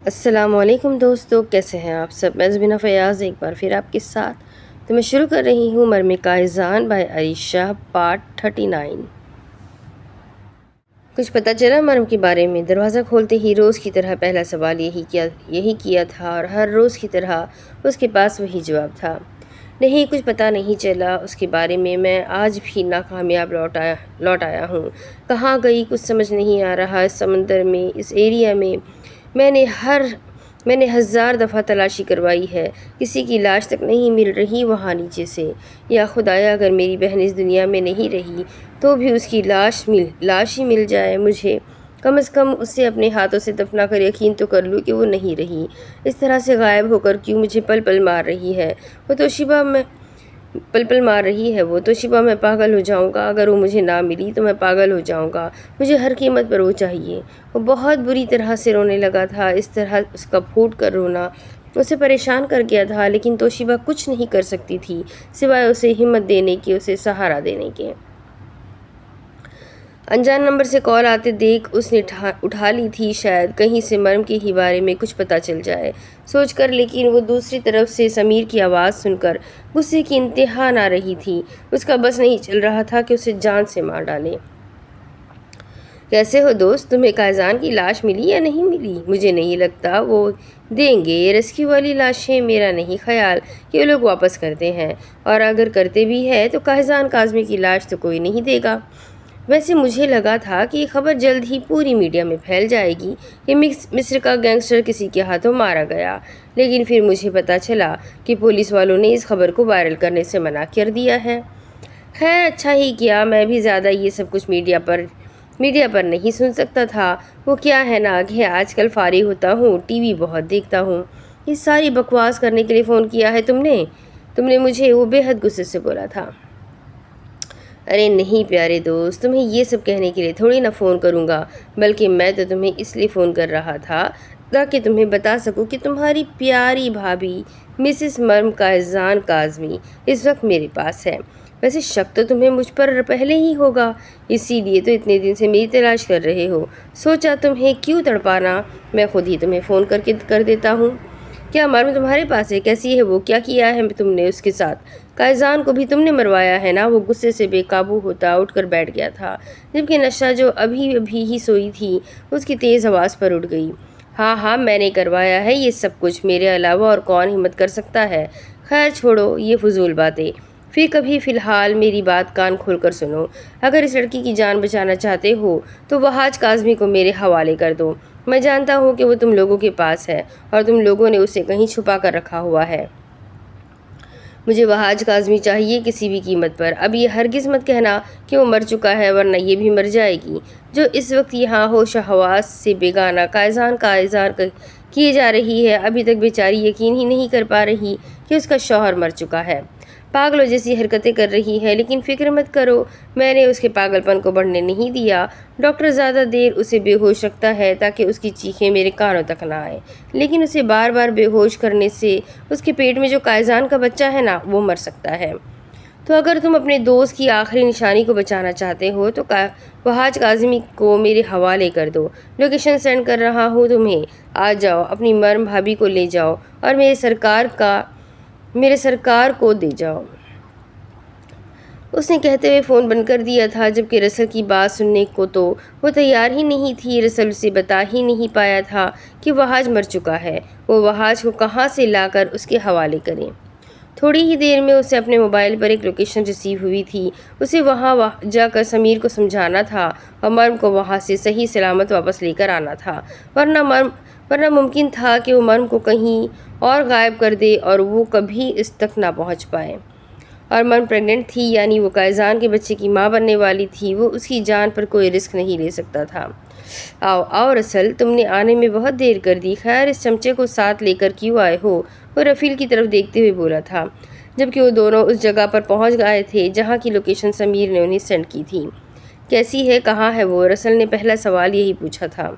السلام علیکم دوستو، کیسے ہیں آپ سب؟ میں زبینہ فیاض ایک بار پھر آپ کے ساتھ تو میں شروع کر رہی ہوں مرم کا اذان بائی عائشہ پارٹ 39۔ کچھ پتہ چلا مرم کے بارے میں؟ دروازہ کھولتے ہی روز کی طرح پہلا سوال یہی کیا تھا اور ہر روز کی طرح اس کے پاس وہی جواب تھا۔ نہیں، کچھ پتہ نہیں چلا اس کے بارے میں آج بھی ناکامیاب لوٹ آیا ہوں۔ کہاں گئی کچھ سمجھ نہیں آ رہا۔ اس سمندر میں، اس ایریا میں میں نے ہزار دفعہ تلاشی کروائی ہے، کسی کی لاش تک نہیں مل رہی وہاں نیچے سے۔ یا خدایا، اگر میری بہن اس دنیا میں نہیں رہی تو بھی اس کی لاش ہی مل جائے مجھے، کم از کم اسے اپنے ہاتھوں سے دفنا کر یقین تو کر لوں کہ وہ نہیں رہی۔ اس طرح سے غائب ہو کر کیوں مجھے پل پل مار رہی ہے وہ تو شبہ میں پاگل ہو جاؤں گا۔ اگر وہ مجھے نہ ملی تو میں پاگل ہو جاؤں گا، مجھے ہر قیمت پر وہ چاہیے۔ وہ بہت بری طرح سے رونے لگا تھا۔ اس طرح اس کا پھوٹ کر رونا اسے پریشان کر گیا تھا، لیکن توشیبہ کچھ نہیں کر سکتی تھی سوائے اسے ہمت دینے کے، اسے سہارا دینے کے۔ انجان نمبر سے کال آتے دیکھ اس نے اٹھا لی تھی، شاید کہیں سے مرم کے ہی بارے میں کچھ پتہ چل جائے سوچ کر، لیکن وہ دوسری طرف سے سمیر کی آواز سن کر غصے کی انتہا نہ رہی تھی۔ اس کا بس نہیں چل رہا تھا کہ اسے جان سے مار ڈالے۔ کیسے ہو دوست؟ تمہیں قائزان کی لاش ملی یا نہیں ملی؟ مجھے نہیں لگتا وہ دیں گے یہ ریسکیو والی لاشیں۔ میرا نہیں خیال کہ وہ لوگ واپس کرتے ہیں، اور اگر کرتے بھی ہے تو قائزان کاظمی کی لاش تو کوئی نہیں دے گا۔ ویسے مجھے لگا تھا کہ یہ خبر جلد ہی پوری میڈیا میں پھیل جائے گی کہ مصر کا گینگسٹر کسی کے ہاتھوں مارا گیا، لیکن پھر مجھے پتہ چلا کہ پولیس والوں نے اس خبر کو وائرل کرنے سے منع کر دیا ہے۔ خیر، اچھا ہی کیا، میں بھی زیادہ یہ سب کچھ میڈیا پر نہیں سن سکتا تھا۔ وہ کیا ہے نا کہ آج کل فارغ ہوتا ہوں، ٹی وی بہت دیکھتا ہوں۔ یہ ساری بکواس کرنے کے لیے فون کیا ہے تم نے مجھے؟ وہ بے حد غصے سے بولا تھا۔ ارے نہیں پیارے دوست، تمہیں یہ سب کہنے کے لیے تھوڑی نہ فون کروں گا، بلکہ میں تو تمہیں اس لیے فون کر رہا تھا تاکہ تمہیں بتا سکوں کہ تمہاری پیاری بھابھی مسز مرم قائزان کاظمی اس وقت میرے پاس ہے۔ ویسے شک تو تمہیں مجھ پر پہلے ہی ہوگا، اسی لیے تو اتنے دن سے میری تلاش کر رہے ہو۔ سوچا تمہیں کیوں تڑپانا، میں خود ہی تمہیں فون کر دیتا ہوں۔ کیا مرم تمہارے پاس ہے؟ کیسی ہے وہ؟ کیا کیا ہے تم نے اس کے ساتھ؟ قائزان کو بھی تم نے مروایا ہے نا؟ وہ غصے سے بے قابو ہوتا اٹھ کر بیٹھ گیا تھا، جبکہ نشہ جو ابھی ہی سوئی تھی اس کی تیز آواز پر اٹھ گئی۔ ہاں، میں نے کروایا ہے یہ سب کچھ، میرے علاوہ اور کون ہمت کر سکتا ہے؟ خیر چھوڑو یہ فضول باتیں، فی الحال میری بات کان کھول کر سنو۔ اگر اس لڑکی کی جان بچانا چاہتے ہو تو وہاج کاظمی کو میرے حوالے کر دو۔ میں جانتا ہوں کہ وہ تم لوگوں کے پاس ہے اور تم لوگوں نے اسے کہیں چھپا کر رکھا ہوا ہے۔ مجھے وہاج کاظمی چاہیے کسی بھی قیمت پر۔ اب یہ ہرگز مت کہنا کہ وہ مر چکا ہے، ورنہ یہ بھی مر جائے گی، جو اس وقت یہاں ہوش و حواس سے بیگانہ قائزان کا اظہار کیے جا رہی ہے۔ ابھی تک بیچاری یقین ہی نہیں کر پا رہی کہ اس کا شوہر مر چکا ہے، پاگلوں جیسی حرکتیں کر رہی ہے۔ لیکن فکر مت کرو، میں نے اس کے پاگل پن کو بڑھنے نہیں دیا۔ ڈاکٹر زیادہ دیر اسے بے ہوش رکھتا ہے تاکہ اس کی چیخیں میرے کانوں تک نہ آئیں، لیکن اسے بار بار بے ہوش کرنے سے اس کے پیٹ میں جو قائزان کا بچہ ہے نا، وہ مر سکتا ہے۔ تو اگر تم اپنے دوست کی آخری نشانی کو بچانا چاہتے ہو تو وہاج کاظمی کو میرے حوالے کر دو۔ لوکیشن سینڈ کر رہا ہوں تمہیں، آ جاؤ، اپنی مرم بھابھی کو لے جاؤ اور میرے سرکار کو دے جاؤ۔ اس نے کہتے ہوئے فون بند کر دیا تھا، جبکہ رسل کی بات سننے کو تو وہ تیار ہی نہیں تھی۔ رسل اسے بتا ہی نہیں پایا تھا کہ وہاج مر چکا ہے، وہ وہاج کو کہاں سے لا کر اس کے حوالے کریں۔ تھوڑی ہی دیر میں اسے اپنے موبائل پر ایک لوکیشن ریسیو ہوئی تھی۔ اسے وہاں جا کر سمیر کو سمجھانا تھا اور مرم کو وہاں سے صحیح سلامت واپس لے کر آنا تھا، ورنہ ممکن تھا کہ وہ مرم کو کہیں اور غائب کر دے اور وہ کبھی اس تک نہ پہنچ پائے۔ اور مرم پریگننٹ تھی، یعنی وہ قائزان کے بچے کی ماں بننے والی تھی، وہ اس کی جان پر کوئی رسک نہیں لے سکتا تھا۔ آؤ رسل، تم نے آنے میں بہت دیر کر دی۔ خیر، اس چمچے کو ساتھ لے کر کیوں آئے ہو؟ وہ رفیل کی طرف دیکھتے ہوئے بولا تھا، جبکہ وہ دونوں اس جگہ پر پہنچ گئے تھے جہاں کی لوکیشن سمیر نے انہیں سینڈ کی تھی۔ کیسی ہے؟ کہاں ہے وہ؟ رسل نے پہلا سوال یہی پوچھا تھا۔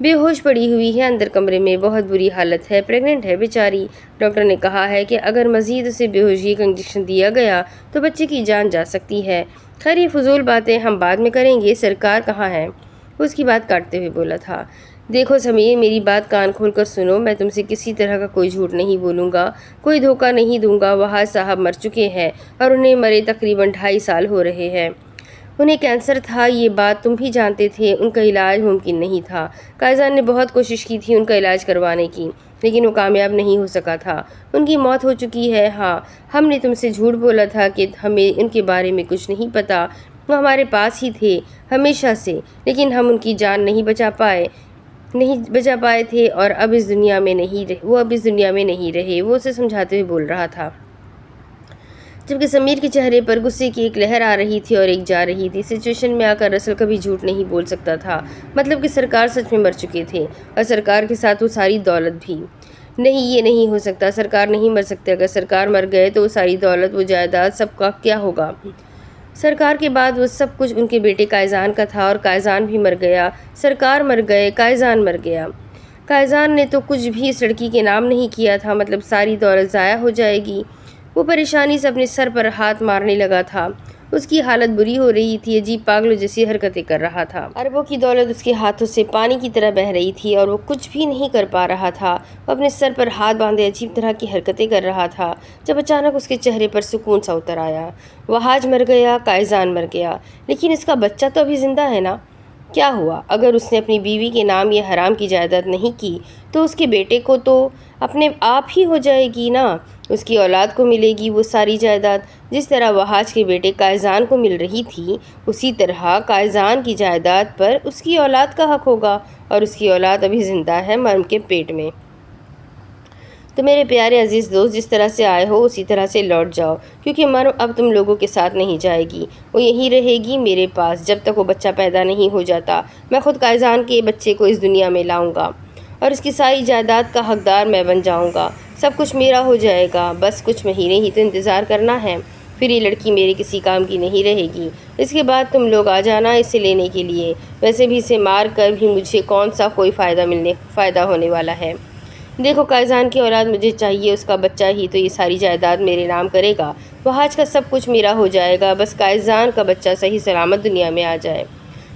بے ہوش پڑی ہوئی ہے اندر کمرے میں، بہت بری حالت ہے، پریگننٹ ہے بیچاری۔ ڈاکٹر نے کہا ہے کہ اگر مزید اسے بے ہوشی کا انجیکشن دیا گیا تو بچے کی جان جا سکتی ہے۔ خیر یہ فضول باتیں ہم بعد میں کریں گے، سرکار کہاں ہے؟ وہ اس کی بات کاٹتے ہوئے بولا تھا۔ دیکھو سمیر، میری بات کان کھول کر سنو، میں تم سے کسی طرح کا کوئی جھوٹ نہیں بولوں گا، کوئی دھوکہ نہیں دوں گا۔ وہاج صاحب مر چکے ہیں اور انہیں مرے تقریباً 2.5 سال ہو رہے ہیں۔ انہیں کینسر تھا، یہ بات تم بھی جانتے تھے۔ ان کا علاج ممکن نہیں تھا۔ قائزان نے بہت کوشش کی تھی ان کا علاج کروانے کی، لیکن وہ کامیاب نہیں ہو سکا تھا۔ ان کی موت ہو چکی ہے۔ ہاں، ہم نے تم سے جھوٹ بولا تھا کہ ہمیں ان کے بارے میں کچھ نہیں پتا۔ وہ ہمارے پاس ہی تھے ہمیشہ سے، لیکن ہم ان کی جان نہیں بچا پائے تھے، اور اب اس دنیا میں نہیں رہے۔ وہ اسے سمجھاتے ہوئے بول رہا تھا، جبکہ سمیر کے چہرے پر غصے کی ایک لہر آ رہی تھی اور ایک جا رہی تھی۔ سچویشن میں آ کر رسل کبھی جھوٹ نہیں بول سکتا تھا، مطلب کہ سرکار سچ میں مر چکے تھے، اور سرکار کے ساتھ وہ ساری دولت بھی۔ نہیں، یہ نہیں ہو سکتا، سرکار نہیں مر سکتے۔ اگر سرکار مر گئے تو وہ ساری دولت، وہ جائیداد، سب کا کیا ہوگا؟ سرکار کے بعد وہ سب کچھ ان کے بیٹے قائزان کا تھا، اور قائزان بھی مر گیا۔ سرکار مر گئے، قائزان مر گیا۔ قائزان نے تو کچھ بھی اس لڑکی کے نام نہیں کیا تھا، مطلب ساری دولت ضائع ہو جائے گی۔ وہ پریشانی سے اپنے سر پر ہاتھ مارنے لگا تھا۔ اس کی حالت بری ہو رہی تھی، عجیب پاگلوں جیسی حرکتیں کر رہا تھا۔ اربوں کی دولت اس کے ہاتھوں سے پانی کی طرح بہہ رہی تھی، اور وہ کچھ بھی نہیں کر پا رہا تھا۔ وہ اپنے سر پر ہاتھ باندھے عجیب طرح کی حرکتیں کر رہا تھا، جب اچانک اس کے چہرے پر سکون سا اتر آیا۔ وہاج مر گیا، قائزان مر گیا، لیکن اس کا بچہ تو ابھی زندہ ہے نا؟ کیا ہوا؟ اگر اس نے اپنی بیوی کے نام یہ حرام کی جائیداد نہیں کی تو اس کے بیٹے کو تو اپنے آپ ہی ہو جائے گی نا۔ اس کی اولاد کو ملے گی وہ ساری جائیداد، جس طرح وہاج کے بیٹے قائزان کو مل رہی تھی، اسی طرح قائزان کی جائیداد پر اس کی اولاد کا حق ہوگا، اور اس کی اولاد ابھی زندہ ہے مرم کے پیٹ میں۔ تو میرے پیارے عزیز دوست، جس طرح سے آئے ہو اسی طرح سے لوٹ جاؤ، کیونکہ مرم اب تم لوگوں کے ساتھ نہیں جائے گی، وہ یہیں رہے گی میرے پاس جب تک وہ بچہ پیدا نہیں ہو جاتا۔ میں خود قائزان کے بچے کو اس دنیا میں لاؤں گا، اور اس کی ساری جائیداد کا حقدار میں بن جاؤں گا۔ سب کچھ میرا ہو جائے گا، بس کچھ مہینے ہی تو انتظار کرنا ہے، پھر یہ لڑکی میرے کسی کام کی نہیں رہے گی۔ اس کے بعد تم لوگ آ جانا اسے لینے کے لیے۔ ویسے بھی اسے مار کر بھی مجھے کون سا کوئی فائدہ ہونے والا ہے۔ دیکھو، قائزان کی اولاد مجھے چاہیے، اس کا بچہ ہی تو یہ ساری جائیداد میرے نام کرے گا۔ وہاج کا سب کچھ میرا ہو جائے گا، بس قائزان کا بچہ صحیح سلامت دنیا میں آ جائے۔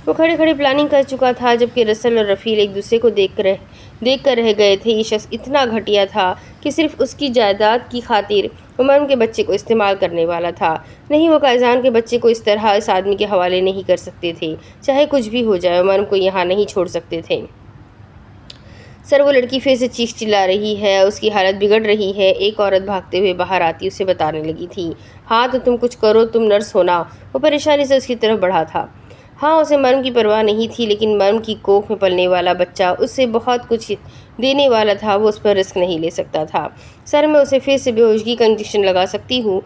وہ کھڑے کھڑے پلاننگ کر چکا تھا، جبکہ رسل اور رفیل ایک دوسرے کو دیکھ کر رہ گئے تھے۔ یہ شخص اتنا گھٹیا تھا کہ صرف اس کی جائیداد کی خاطر وہ مرم کے بچے کو استعمال کرنے والا تھا۔ نہیں، وہ قائزان کے بچے کو اس طرح اس آدمی کے حوالے نہیں کر سکتے تھے۔ چاہے کچھ بھی ہو جائے، مرم کو یہاں نہیں چھوڑ سکتے تھے۔ سر، وہ لڑکی پھر سے چیخ چلا رہی ہے، اس کی حالت بگڑ رہی ہے۔ ایک عورت بھاگتے ہوئے باہر آتی اسے بتانے لگی تھی، ہاں تو تم کچھ کرو، تم نرس ہونا۔ وہ پریشانی سے اس کی طرف بڑھا تھا۔ ہاں، اسے مرم کی پرواہ نہیں تھی، لیکن مرم کی کوکھ میں پلنے والا بچہ اس سے بہت کچھ دینے والا تھا، وہ اس پر رسک نہیں لے سکتا تھا۔ سر، میں اسے پھر سے بے ہوشگی کا انجیکشن لگا سکتی ہوں،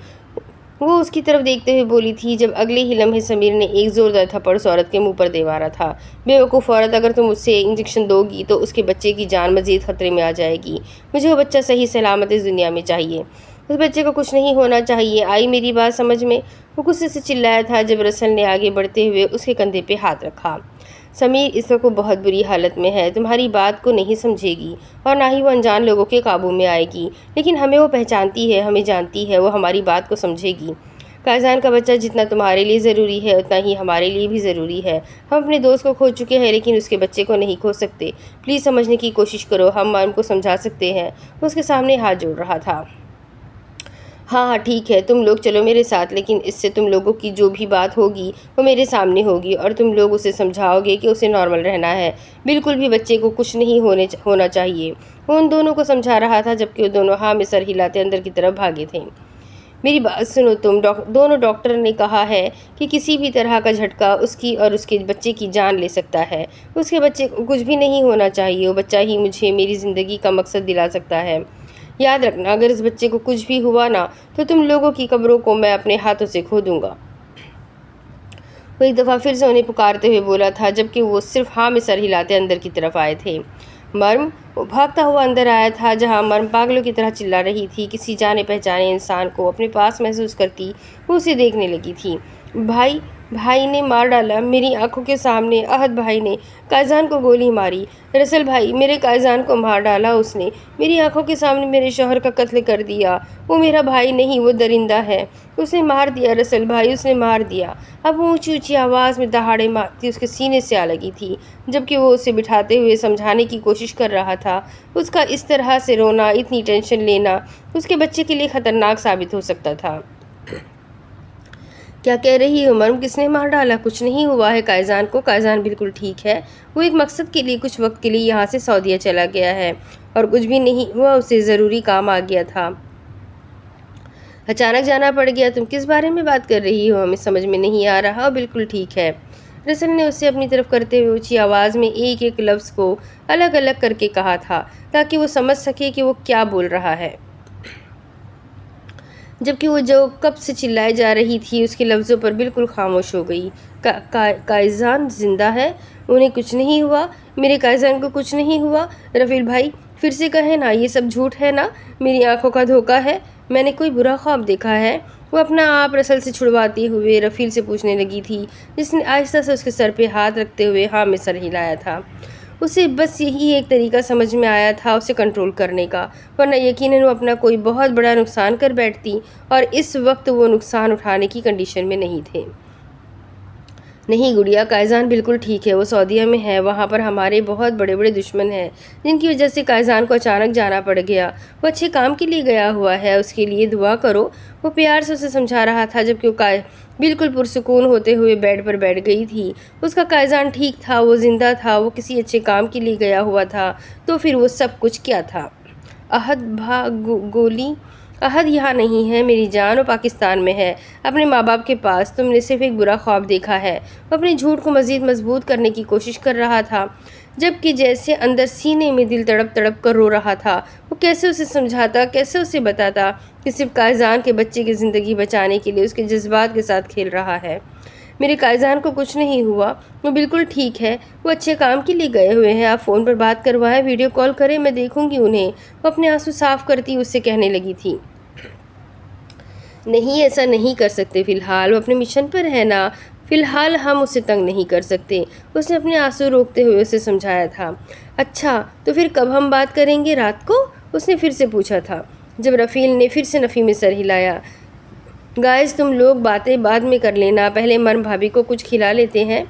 وہ اس کی طرف دیکھتے ہوئے بولی تھی، جب اگلے ہی لمحے سمیر نے ایک زوردار تھپڑ اس عورت کے منہ پر دے مارا تھا۔ بے وقوف عورت، اگر تم اسے انجیکشن دو گی تو اس کے بچے کی جان مزید خطرے میں آ جائے گی۔ مجھے وہ بچہ صحیح سلامت اس دنیا میں چاہیے، اس بچے کو کچھ نہیں ہونا چاہیے۔ آئی میری بات سمجھ میں؟ وہ غصے سے چلایا تھا جب رسل نے آگے بڑھتے ہوئے اس کے کندھے پہ ہاتھ رکھا۔ سمیر اس وقت وہ بہت بری حالت میں ہے، تمہاری بات کو نہیں سمجھے گی، اور نہ ہی وہ انجان لوگوں کے قابو میں آئے گی، لیکن ہمیں وہ پہچانتی ہے، ہمیں جانتی ہے، وہ ہماری بات کو سمجھے گی۔ قائزان کا بچہ جتنا تمہارے لیے ضروری ہے اتنا ہی ہمارے لیے بھی ضروری ہے۔ ہم اپنے دوست کو کھو چکے ہیں، لیکن اس کے بچے کو نہیں کھو سکتے۔ پلیز سمجھنے کی کوشش کرو، ہم مرم کو سمجھا سکتے ہیں۔ وہ اس کے سامنے ہاتھ جوڑ رہا تھا۔ ہاں ٹھیک ہے، تم لوگ چلو میرے ساتھ، لیکن اس سے تم لوگوں کی جو بھی بات ہوگی وہ میرے سامنے ہوگی، اور تم لوگ اسے سمجھاؤ گے کہ اسے نارمل رہنا ہے، بالکل بھی بچے کو کچھ نہیں ہونا چاہیے۔ وہ ان دونوں کو سمجھا رہا تھا، جبکہ وہ دونوں ہاں میں سر ہلاتے اندر کی طرف بھاگے تھے۔ میری بات سنو تم دونوں، ڈاکٹر نے کہا ہے کہ کسی بھی طرح کا جھٹکا اس کی اور اس کے بچے کی جان لے سکتا ہے۔ اس کے بچے کو کچھ بھی نہیں ہونا چاہیے، وہ بچہ ہی مجھے میری زندگی کا مقصد دلا سکتا ہے۔ یاد رکھنا، اگر اس بچے کو کچھ بھی ہوا نا تو تم لوگوں کی قبروں کو میں اپنے ہاتھوں سے کھو دوں گا۔ وہ ایک دفعہ پھر سے انہیں پکارتے ہوئے بولا تھا، جبکہ وہ صرف ہاں میں سر ہلاتے اندر کی طرف آئے تھے۔ مرم، وہ بھاگتا ہوا اندر آیا تھا، جہاں مرم پاگلوں کی طرح چلا رہی تھی۔ کسی جانے پہچانے انسان کو اپنے پاس محسوس کرتی وہ اسے دیکھنے لگی تھی۔ بھائی، بھائی نے مار ڈالا میری آنکھوں کے سامنے، احد بھائی نے قائزان کو گولی ماری۔ رسل بھائی، میرے قائزان کو مار ڈالا اس نے، میری آنکھوں کے سامنے میرے شوہر کا قتل کر دیا۔ وہ میرا بھائی نہیں، وہ درندہ ہے، اس نے مار دیا رسل بھائی، اس نے مار دیا۔ اب وہ اونچی اونچی آواز میں دہاڑے مارتی اس کے سینے سے آ لگی تھی، جبکہ وہ اسے بٹھاتے ہوئے سمجھانے کی کوشش کر رہا تھا۔ اس کا اس طرح سے رونا، اتنی ٹینشن لینا اس کے بچے کے لیے خطرناک ثابت ہو سکتا تھا۔ کیا کہہ رہی ہو مرم؟ کس نے مار ڈالا؟ کچھ نہیں ہوا ہے قائزان کو، قائزان بالکل ٹھیک ہے، وہ ایک مقصد کے لیے کچھ وقت کے لیے یہاں سے سعودیہ چلا گیا ہے اور کچھ بھی نہیں ہوا، اسے ضروری کام آ گیا تھا، اچانک جانا پڑ گیا۔ تم کس بارے میں بات کر رہی ہو؟ ہمیں سمجھ میں نہیں آ رہا۔ بالکل ٹھیک ہے، رسل نے اسے اپنی طرف کرتے ہوئے اونچی آواز میں ایک ایک لفظ کو الگ الگ کر کے کہا تھا تاکہ وہ سمجھ سکے کہ وہ کیا بول رہا ہے، جبکہ وہ جو کب سے چلائے جا رہی تھی اس کے لفظوں پر بالکل خاموش ہو گئی۔ قائزان زندہ ہے، انہیں کچھ نہیں ہوا، میرے قائزان کو کچھ نہیں ہوا۔ رفیل بھائی پھر سے کہیں نا، یہ سب جھوٹ ہے نا، میری آنکھوں کا دھوکہ ہے، میں نے کوئی برا خواب دیکھا ہے؟ وہ اپنا آپ رسل سے چھڑواتے ہوئے رفیل سے پوچھنے لگی تھی، جس نے آہستہ سے اس کے سر پہ ہاتھ رکھتے ہوئے ہاں میں سر ہلایا تھا۔ اسے بس یہی ایک طریقہ سمجھ میں آیا تھا اسے کنٹرول کرنے کا، ورنہ یقیناً وہ اپنا کوئی بہت بڑا نقصان کر بیٹھتی، اور اس وقت وہ نقصان اٹھانے کی کنڈیشن میں نہیں تھے۔ نہیں گڑیا، قائزان بالکل ٹھیک ہے، وہ سعودیہ میں ہے، وہاں پر ہمارے بہت بڑے بڑے دشمن ہیں جن کی وجہ سے قائزان کو اچانک جانا پڑ گیا، وہ اچھے کام کے لیے گیا ہوا ہے، اس کے لیے دعا کرو۔ وہ پیار سے اسے سمجھا رہا تھا، جبکہ وہ بالکل پرسکون ہوتے ہوئے بیڈ پر بیٹھ گئی تھی۔ اس کا قائزان ٹھیک تھا، وہ زندہ تھا، وہ کسی اچھے کام کے لیے گیا ہوا تھا، تو پھر وہ سب کچھ کیا تھا؟ احد گولی؟ احد یہاں نہیں ہے میری جان، وہ پاکستان میں ہے، اپنے ماں باپ کے پاس، تم نے صرف ایک برا خواب دیکھا ہے۔ وہ اپنے جھوٹ کو مزید مضبوط کرنے کی کوشش کر رہا تھا، جبکہ جیسے اندر سینے میں دل تڑپ تڑپ کر رو رہا تھا۔ وہ کیسے اسے سمجھاتا، کیسے اسے بتاتا کہ صرف قائزان کے بچے کی زندگی بچانے کے لیے اس کے جذبات کے ساتھ کھیل رہا ہے۔ میرے قائزان کو کچھ نہیں ہوا، وہ بالکل ٹھیک ہے، وہ اچھے کام کے لیے گئے ہوئے ہیں، آپ فون پر بات کروائیں، ویڈیو کال کریں، میں دیکھوں گی انہیں۔ وہ اپنے آنسو صاف کرتی اس سے کہنے لگی تھی۔ نہیں، ایسا نہیں کر سکتے، فی الحال وہ اپنے مشن پر ہے نا، فی الحال ہم اسے تنگ نہیں کر سکتے، اس نے اپنے آنسو روکتے ہوئے اسے سمجھایا تھا۔ اچھا تو پھر کب ہم بات کریں گے؟ رات کو؟ اس نے پھر سے پوچھا تھا، جب رفیل نے پھر سے نفی میں سر ہلایا۔ گائز تم لوگ باتیں بعد میں کر لینا، پہلے مرم بھابھی کو کچھ کھلا لیتے ہیں۔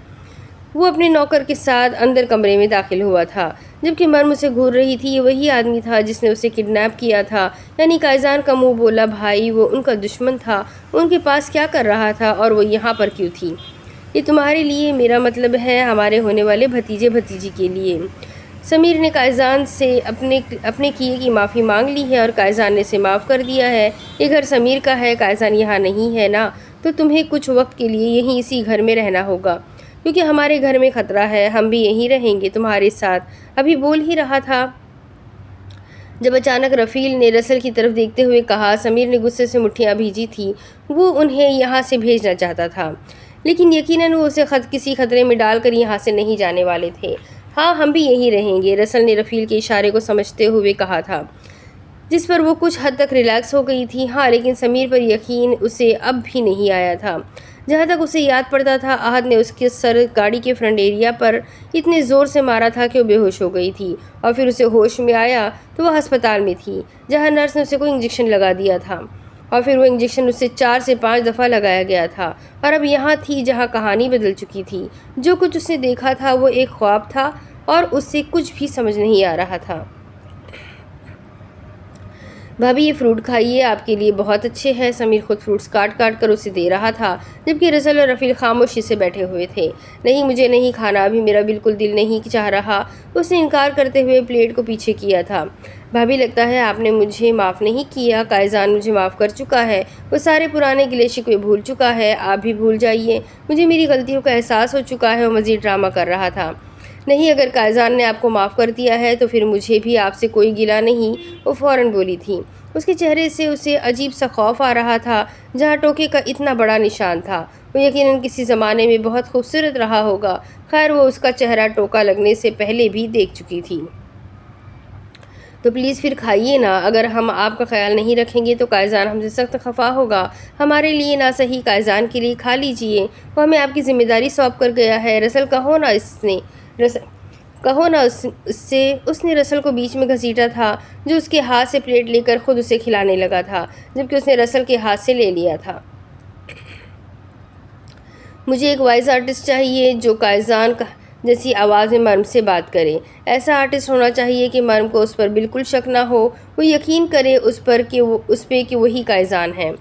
وہ اپنے نوکر کے ساتھ اندر کمرے میں داخل ہوا تھا، جبکہ مرم اسے گھور رہی تھی۔ یہ وہی آدمی تھا جس نے اسے کڈنیپ کیا تھا، یعنی قائزان کا منہ بولا بھائی، وہ ان کا دشمن تھا، ان کے پاس کیا کر رہا تھا اور وہ یہاں پر کیوں تھی؟ یہ تمہارے لیے، میرا مطلب ہے ہمارے ہونے والے بھتیجے بھتیجی کے لیے۔ سمیر نے قائزان سے اپنے کیے کی معافی مانگ لی ہے اور قائزان نے اسے معاف کر دیا ہے۔ یہ گھر سمیر کا ہے، قائزان یہاں نہیں ہے نا، تو تمہیں کچھ وقت کے لیے یہیں اسی گھر میں رہنا ہوگا، کیونکہ ہمارے گھر میں خطرہ ہے، ہم بھی یہیں رہیں گے تمہارے ساتھ۔ ابھی بول ہی رہا تھا جب اچانک رفیل نے رسل کی طرف دیکھتے ہوئے کہا۔ سمیر نے غصے سے مٹھیاں بھیجی تھی، وہ انہیں یہاں سے بھیجنا چاہتا تھا، لیکن یقیناً وہ اسے کسی خطرے میں ڈال کر یہاں سے نہیں جانے والے تھے۔ ہاں ہم بھی یہیں رہیں گے، رسل نے رفیل کے اشارے کو سمجھتے ہوئے کہا تھا، جس پر وہ کچھ حد تک ریلیکس ہو گئی تھی۔ ہاں لیکن سمیر پر یقین اسے اب بھی نہیں آیا تھا۔ جہاں تک اسے یاد پڑتا تھا، احد نے اس کے سر گاڑی کے فرنٹ ایریا پر اتنے زور سے مارا تھا کہ وہ بے ہوش ہو گئی تھی، اور پھر اسے ہوش میں آیا تو وہ ہسپتال میں تھی، جہاں نرس نے اسے کوئی انجیکشن لگا دیا تھا، اور پھر وہ انجیکشن اسے 4 سے 5 دفعہ لگایا گیا تھا، اور اب یہاں تھی جہاں کہانی بدل چکی تھی۔ جو کچھ اس نے دیکھا تھا وہ ایک خواب تھا اور اسے کچھ بھی سمجھ نہیں آ رہا تھا۔ بھابھی یہ فروٹ کھائیے، آپ کے لیے بہت اچھے ہیں۔ سمیر خود فروٹس کاٹ کاٹ کر اسے دے رہا تھا، جبکہ رسل اور رفیل خاموشی سے بیٹھے ہوئے تھے۔ نہیں مجھے نہیں کھانا، ابھی میرا بالکل دل نہیں چاہ رہا، اس نے انکار کرتے ہوئے پلیٹ کو پیچھے کیا تھا۔ بھابھی لگتا ہے آپ نے مجھے معاف نہیں کیا، قائزان مجھے معاف کر چکا ہے، وہ سارے پرانے گلے شکوے بھول چکا ہے، آپ بھی بھول جائیے، مجھے میری غلطیوں کا احساس ہو چکا ہے۔ وہ مزید ڈرامہ کر رہا تھا۔ نہیں اگر قائزان نے آپ کو معاف کر دیا ہے تو پھر مجھے بھی آپ سے کوئی گلہ نہیں، وہ فوراً بولی تھی۔ اس کے چہرے سے اسے عجیب سا خوف آ رہا تھا، جہاں ٹوکے کا اتنا بڑا نشان تھا، وہ یقیناً کسی زمانے میں بہت خوبصورت رہا ہوگا۔ خیر وہ اس کا چہرہ ٹوکا لگنے سے پہلے بھی دیکھ چکی تھی۔ تو پلیز پھر کھائیے نا، اگر ہم آپ کا خیال نہیں رکھیں گے تو قائزان ہم سے سخت خفا ہوگا، ہمارے لیے نہ صحیح قائزان کے لیے کھا لیجئے، وہ ہمیں آپ کی ذمہ داری سونپ کر گیا ہے۔ رسل کہو نا اس سے۔ اس نے رسل کو بیچ میں گھسیٹا تھا جو اس کے ہاتھ سے پلیٹ لے کر خود اسے کھلانے لگا تھا، جبکہ اس نے رسل کے ہاتھ سے لے لیا تھا۔ مجھے ایک وائس آرٹسٹ چاہیے جو قائزان جیسی آواز میں مرم سے بات کرے۔ ایسا آرٹسٹ ہونا چاہیے کہ مرم کو اس پر بالکل شک نہ ہو، وہ یقین کرے اس پہ کہ وہی قائزان ہے۔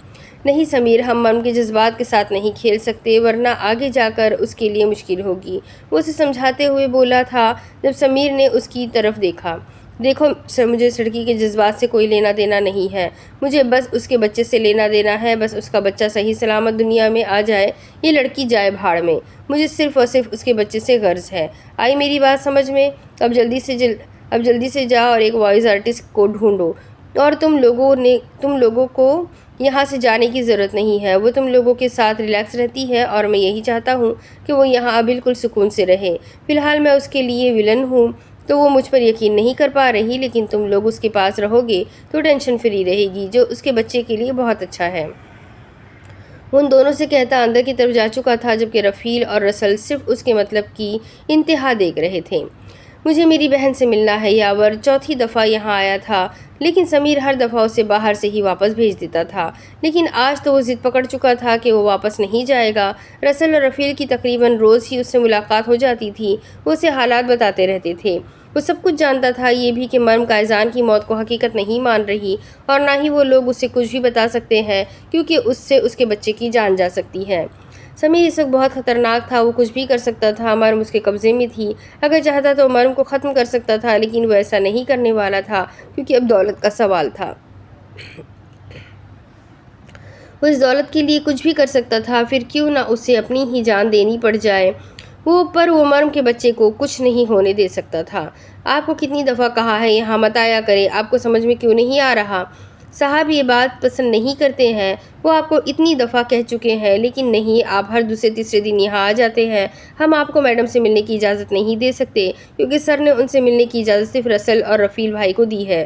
نہیں سمیر، ہم مرم کے جذبات کے ساتھ نہیں کھیل سکتے، ورنہ آگے جا کر اس کے لیے مشکل ہوگی، وہ اسے سمجھاتے ہوئے بولا تھا جب سمیر نے اس کی طرف دیکھا۔ دیکھو سر، مجھے اس لڑکی کے جذبات سے کوئی لینا دینا نہیں ہے، مجھے بس اس کے بچے سے لینا دینا ہے، بس اس کا بچہ صحیح سلامت دنیا میں آ جائے، یہ لڑکی جائے بھاڑ میں، مجھے صرف اور صرف اس کے بچے سے غرض ہے۔ آئی میری بات سمجھ میں؟ اب جلدی سے جاؤ اور ایک وائس آرٹسٹ کو ڈھونڈو، اور تم لوگوں کو یہاں سے جانے کی ضرورت نہیں ہے، وہ تم لوگوں کے ساتھ ریلیکس رہتی ہے اور میں یہی چاہتا ہوں کہ وہ یہاں بالکل سکون سے رہے۔ فی الحال میں اس کے لیے ولن ہوں تو وہ مجھ پر یقین نہیں کر پا رہی، لیکن تم لوگ اس کے پاس رہو گے تو ٹینشن فری رہے گی، جو اس کے بچے کے لیے بہت اچھا ہے۔ ان دونوں سے کہتا اندر کی طرف جا چکا تھا، جبکہ رفیل اور رسل صرف اس کے مطلب کی انتہا دیکھ رہے تھے۔ مجھے میری بہن سے ملنا ہے، یاور چوتھی دفعہ یہاں آیا تھا، لیکن سمیر ہر دفعہ اسے باہر سے ہی واپس بھیج دیتا تھا، لیکن آج تو وہ ضد پکڑ چکا تھا کہ وہ واپس نہیں جائے گا۔ رسل اور رفیل کی تقریباً روز ہی اس سے ملاقات ہو جاتی تھی، وہ اسے حالات بتاتے رہتے تھے، وہ سب کچھ جانتا تھا، یہ بھی کہ مرم قائزان کی موت کو حقیقت نہیں مان رہی، اور نہ ہی وہ لوگ اسے کچھ بھی بتا سکتے ہیں، کیونکہ اس سے اس کے بچے کی جان جا سکتی ہے۔ سمیر اس وقت بہت خطرناک تھا، وہ کچھ بھی کر سکتا تھا، مرم اس کے قبضے میں تھی، اگر چاہتا تو مرم کو ختم کر سکتا تھا، لیکن وہ ایسا نہیں کرنے والا تھا، کیونکہ اب دولت کا سوال تھا۔ وہ اس دولت کے لیے کچھ بھی کر سکتا تھا، پھر کیوں نہ اسے اپنی ہی جان دینی پڑ جائے، وہ مرم کے بچے کو کچھ نہیں ہونے دے سکتا تھا۔ آپ کو کتنی دفعہ کہا ہے یہاں مت آیا کرے، آپ کو سمجھ میں کیوں نہیں آ رہا؟ صاحب یہ بات پسند نہیں کرتے ہیں، وہ آپ کو اتنی دفعہ کہہ چکے ہیں، لیکن نہیں، آپ ہر دوسرے تیسرے دن یہاں آ جاتے ہیں۔ ہم آپ کو میڈم سے ملنے کی اجازت نہیں دے سکتے، کیونکہ سر نے ان سے ملنے کی اجازت صرف رسل اور رفیل بھائی کو دی ہے۔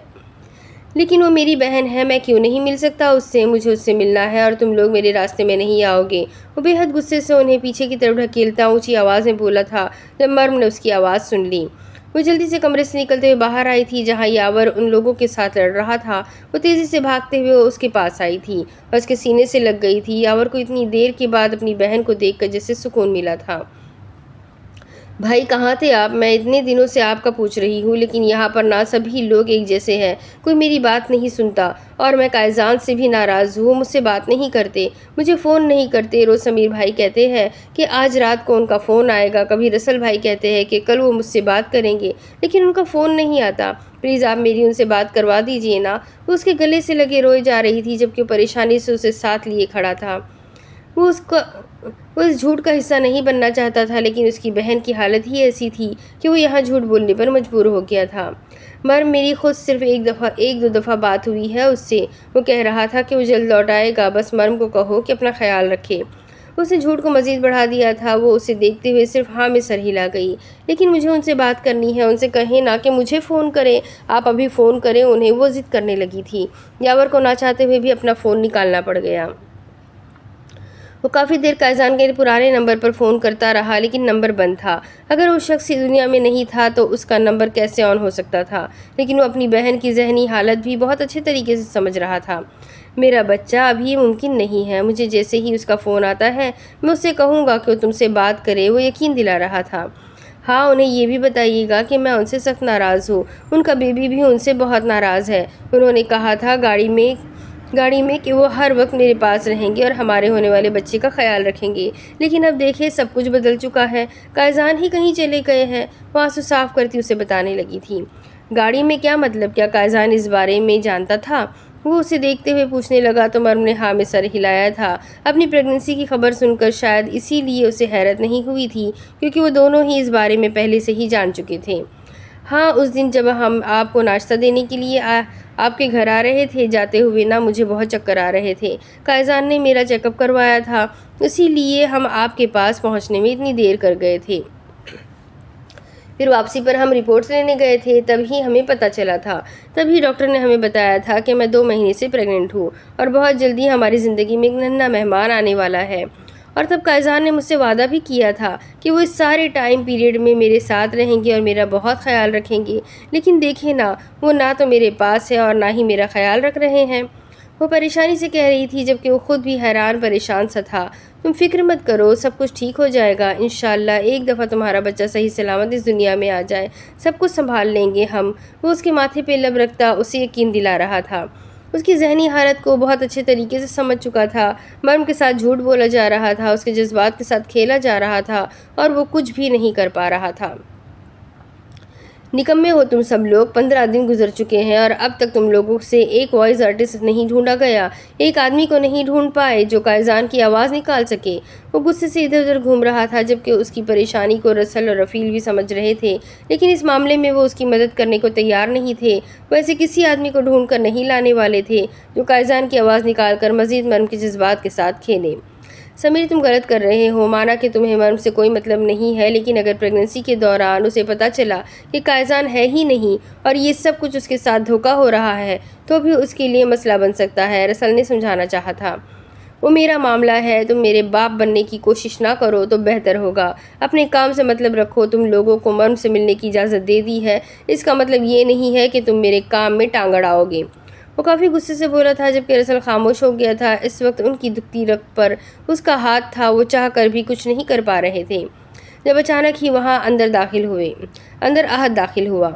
لیکن وہ میری بہن ہے، میں کیوں نہیں مل سکتا اس سے؟ مجھے اس سے ملنا ہے اور تم لوگ میرے راستے میں نہیں آؤ گے۔ وہ بے حد غصے سے انہیں پیچھے کی طرف ڈھکیلتا اونچی آواز میں بولا تھا، جب مرم نے اس کی آواز سن لی۔ وہ جلدی سے کمرے سے نکلتے ہوئے باہر آئی تھی جہاں یاور ان لوگوں کے ساتھ لڑ رہا تھا، وہ تیزی سے بھاگتے ہوئے اس کے پاس آئی تھی اور اس کے سینے سے لگ گئی تھی۔ یاور کو اتنی دیر کے بعد اپنی بہن کو دیکھ کر جیسے سکون ملا تھا۔ بھائی کہاں تھے آپ؟ میں اتنے دنوں سے آپ کا پوچھ رہی ہوں، لیکن یہاں پر نہ سبھی لوگ ایک جیسے ہیں، کوئی میری بات نہیں سنتا، اور میں قائزان سے بھی ناراض ہوں، وہ مجھ سے بات نہیں کرتے، مجھے فون نہیں کرتے۔ روز سمیر بھائی کہتے ہیں کہ آج رات کو ان کا فون آئے گا، کبھی رسل بھائی کہتے ہیں کہ کل وہ مجھ سے بات کریں گے، لیکن ان کا فون نہیں آتا، پلیز آپ میری ان سے بات کروا دیجیے نا۔ وہ اس کے گلے سے لگے روئے جا رہی تھی، جبکہ پریشانی سے اسے ساتھ لیے کھڑا تھا۔ وہ اس جھوٹ کا حصہ نہیں بننا چاہتا تھا، لیکن اس کی بہن کی حالت ہی ایسی تھی کہ وہ یہاں جھوٹ بولنے پر مجبور ہو گیا تھا۔ مرم میری خود صرف ایک دو دفعہ بات ہوئی ہے اس سے، وہ کہہ رہا تھا کہ وہ جلد لوٹ آئے گا، بس مرم کو کہو کہ اپنا خیال رکھے۔ اس نے جھوٹ کو مزید بڑھا دیا تھا، وہ اسے دیکھتے ہوئے صرف ہاں میں سر ہلا گئی۔ لیکن مجھے ان سے بات کرنی ہے، ان سے کہیں نا کہ مجھے فون کریں، آپ ابھی فون کریں انہیں، وہ ضد کرنے لگی تھی۔ یاور کو نہ چاہتے ہوئے بھی اپنا فون نکالنا پڑ گیا۔ وہ کافی دیر قائزان کے پرانے نمبر پر فون کرتا رہا، لیکن نمبر بند تھا۔ اگر وہ شخص دنیا میں نہیں تھا تو اس کا نمبر کیسے آن ہو سکتا تھا؟ لیکن وہ اپنی بہن کی ذہنی حالت بھی بہت اچھے طریقے سے سمجھ رہا تھا۔ میرا بچہ، اب یہ ممکن نہیں ہے، مجھے جیسے ہی اس کا فون آتا ہے میں اسے کہوں گا کہ وہ تم سے بات کرے، وہ یقین دلا رہا تھا۔ ہاں انہیں یہ بھی بتائیے گا کہ میں ان سے سخت ناراض ہوں، ان کا بیبی بھی ان سے بہت ناراض ہے، انہوں نے کہا تھا گاڑی میں کہ وہ ہر وقت میرے پاس رہیں گے اور ہمارے ہونے والے بچے کا خیال رکھیں گے، لیکن اب دیکھیں سب کچھ بدل چکا ہے، قائزان ہی کہیں چلے گئے ہیں۔ وہ آنسو صاف کرتی اسے بتانے لگی تھی۔ گاڑی میں کیا مطلب؟ کیا قائزان اس بارے میں جانتا تھا؟ وہ اسے دیکھتے ہوئے پوچھنے لگا تو مرم نے ہاں میں سر ہلایا تھا۔ اپنی پریگننسی کی خبر سن کر شاید اسی لیے اسے حیرت نہیں ہوئی تھی، کیونکہ وہ دونوں ہی اس بارے میں پہلے سے ہی جان چکے تھے۔ ہاں اس دن جب ہم آپ کو ناشتہ دینے کے لیے آپ کے گھر آ رہے تھے، جاتے ہوئے نا مجھے بہت چکر آ رہے تھے، قائزان نے میرا چیک اپ کروایا تھا، اسی لیے ہم آپ کے پاس پہنچنے میں اتنی دیر کر گئے تھے۔ پھر واپسی پر ہم رپورٹس لینے گئے تھے، تبھی ہمیں پتہ چلا تھا، تبھی ڈاکٹر نے ہمیں بتایا تھا کہ میں 2 مہینے سے پریگننٹ ہوں اور بہت جلدی ہماری زندگی میں ایک ننھا مہمان آنے والا ہے۔ اور تب قائزان نے مجھ سے وعدہ بھی کیا تھا کہ وہ اس سارے ٹائم پیریڈ میں میرے ساتھ رہیں گے اور میرا بہت خیال رکھیں گے، لیکن دیکھیں نا، وہ نہ تو میرے پاس ہے اور نہ ہی میرا خیال رکھ رہے ہیں۔ وہ پریشانی سے کہہ رہی تھی، جبکہ وہ خود بھی حیران پریشان سا تھا۔ تم فکر مت کرو، سب کچھ ٹھیک ہو جائے گا، انشاءاللہ ایک دفعہ تمہارا بچہ صحیح سلامت اس دنیا میں آ جائے، سب کچھ سنبھال لیں گے ہم۔ وہ اس کے ماتھے پہ لب رکھتا اسے یقین دلا رہا تھا۔ اس کی ذہنی حالت کو بہت اچھے طریقے سے سمجھ چکا تھا۔ مرم کے ساتھ جھوٹ بولا جا رہا تھا، اس کے جذبات کے ساتھ کھیلا جا رہا تھا اور وہ کچھ بھی نہیں کر پا رہا تھا۔ نکمے ہو تم سب لوگ، 15 دن گزر چکے ہیں اور اب تک تم لوگوں سے ایک وائس آرٹسٹ نہیں ڈھونڈا گیا، ایک آدمی کو نہیں ڈھونڈ پائے جو قائزان کی آواز نکال سکے۔ وہ غصے سے ادھر ادھر گھوم رہا تھا، جبکہ اس کی پریشانی کو رسل اور رفیل بھی سمجھ رہے تھے، لیکن اس معاملے میں وہ اس کی مدد کرنے کو تیار نہیں تھے۔ وہ ایسے کسی آدمی کو ڈھونڈ کر نہیں لانے والے تھے جو قائزان کی آواز نکال کر مزید مرم کے جذبات کے ساتھ کھیلے۔ سمیر، تم غلط کر رہے ہو، مانا کہ تمہیں مرم سے کوئی مطلب نہیں ہے، لیکن اگر پریگننسی کے دوران اسے پتہ چلا کہ قائزان ہے ہی نہیں اور یہ سب کچھ اس کے ساتھ دھوکہ ہو رہا ہے تو بھی اس کے لیے مسئلہ بن سکتا ہے، رسل نے سمجھانا چاہا تھا۔ وہ میرا معاملہ ہے، تم میرے باپ بننے کی کوشش نہ کرو تو بہتر ہوگا۔ اپنے کام سے مطلب رکھو، تم لوگوں کو مرم سے ملنے کی اجازت دے دی ہے، اس کا مطلب یہ نہیں ہے کہ تم میرے کام میں ٹانگ اڑاؤ گے۔ وہ کافی غصے سے بولا تھا، جبکہ رسل خاموش ہو گیا تھا۔ اس وقت ان کی دکھتی رگ پر اس کا ہاتھ تھا، وہ چاہ کر بھی کچھ نہیں کر پا رہے تھے جب اچانک ہی وہاں اندر احد داخل ہوا۔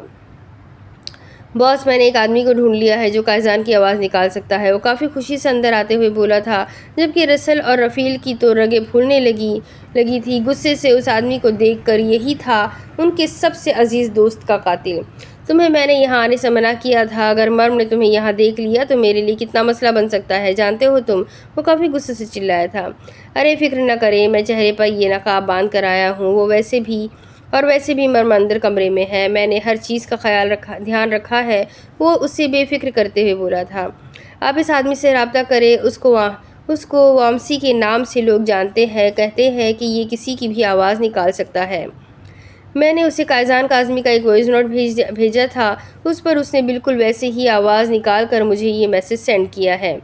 باس، میں نے ایک آدمی کو ڈھونڈ لیا ہے جو قائزان کی آواز نکال سکتا ہے، وہ کافی خوشی سے اندر آتے ہوئے بولا تھا، جبکہ رسل اور رفیل کی تو رگیں پھولنے لگی تھی غصے سے۔ اس آدمی کو دیکھ کر یہی تھا ان کے سب سے عزیز دوست کا قاتل۔ تمہیں میں نے یہاں آنے سے منع کیا تھا، اگر مرم نے تمہیں یہاں دیکھ لیا تو میرے لیے کتنا مسئلہ بن سکتا ہے، جانتے ہو تم؟ وہ کافی غصے سے چلایا تھا۔ ارے فکر نہ کریں، میں چہرے پر یہ نقاب باندھ کر آیا ہوں، وہ ویسے بھی مرم اندر کمرے میں ہے، میں نے ہر چیز کا دھیان رکھا ہے، وہ اس سے بے فکر کرتے ہوئے بولا تھا۔ آپ اس آدمی سے رابطہ کریں، اس کو وامسی کے نام سے لوگ جانتے ہیں، کہتے ہیں کہ یہ کسی کی بھی آواز نکال سکتا ہے۔ میں نے اسے قائزان کاظمی کا ایک وائس نوٹ بھیجا تھا، اس پر اس نے بالکل ویسے ہی آواز نکال کر مجھے یہ میسج سینڈ کیا ہے،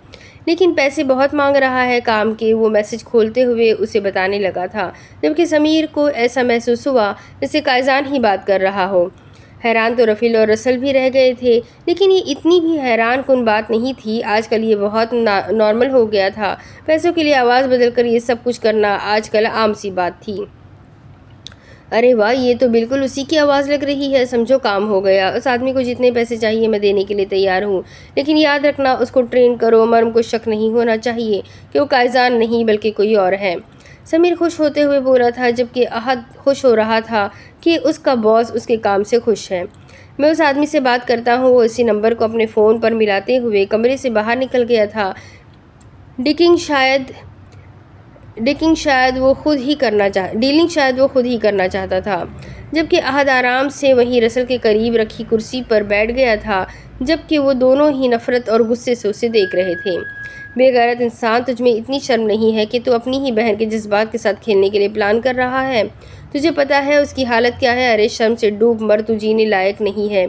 لیکن پیسے بہت مانگ رہا ہے کام کے۔ وہ میسج کھولتے ہوئے اسے بتانے لگا تھا، جبکہ سمیر کو ایسا محسوس ہوا جیسے قائزان ہی بات کر رہا ہو۔ حیران تو رفیل اور رسل بھی رہ گئے تھے، لیکن یہ اتنی بھی حیران کن بات نہیں تھی، آج کل یہ بہت نارمل ہو گیا تھا۔ پیسوں کے لیے آواز بدل کر یہ سب کچھ کرنا آج کل عام سی بات تھی۔ ارے واہ، یہ تو بالکل اسی کی آواز لگ رہی ہے، سمجھو کام ہو گیا۔ اس آدمی کو جتنے پیسے چاہیے میں دینے کے لیے تیار ہوں، لیکن یاد رکھنا اس کو ٹرین کرو، مرم کو شک نہیں ہونا چاہیے کہ وہ قائزان نہیں بلکہ کوئی اور ہے۔ سمیر خوش ہوتے ہوئے بولا تھا، جبکہ احد خوش ہو رہا تھا کہ اس کا باس اس کے کام سے خوش ہے۔ میں اس آدمی سے بات کرتا ہوں، وہ اسی نمبر کو اپنے فون پر ملاتے ہوئے کمرے سے باہر نکل گیا تھا۔ ڈیلنگ شاید وہ خود ہی کرنا چاہتا تھا، جبکہ احد آرام سے وہیں رسل کے قریب رکھی کرسی پر بیٹھ گیا تھا، جبکہ وہ دونوں ہی نفرت اور غصے سے اسے دیکھ رہے تھے۔ بے غیرت انسان، تجھ میں اتنی شرم نہیں ہے کہ تو اپنی ہی بہن کے جذبات کے ساتھ کھیلنے کے لیے پلان کر رہا ہے؟ تجھے پتا ہے اس کی حالت کیا ہے؟ ارے شرم سے ڈوب مر، تو جینے لائق نہیں ہے۔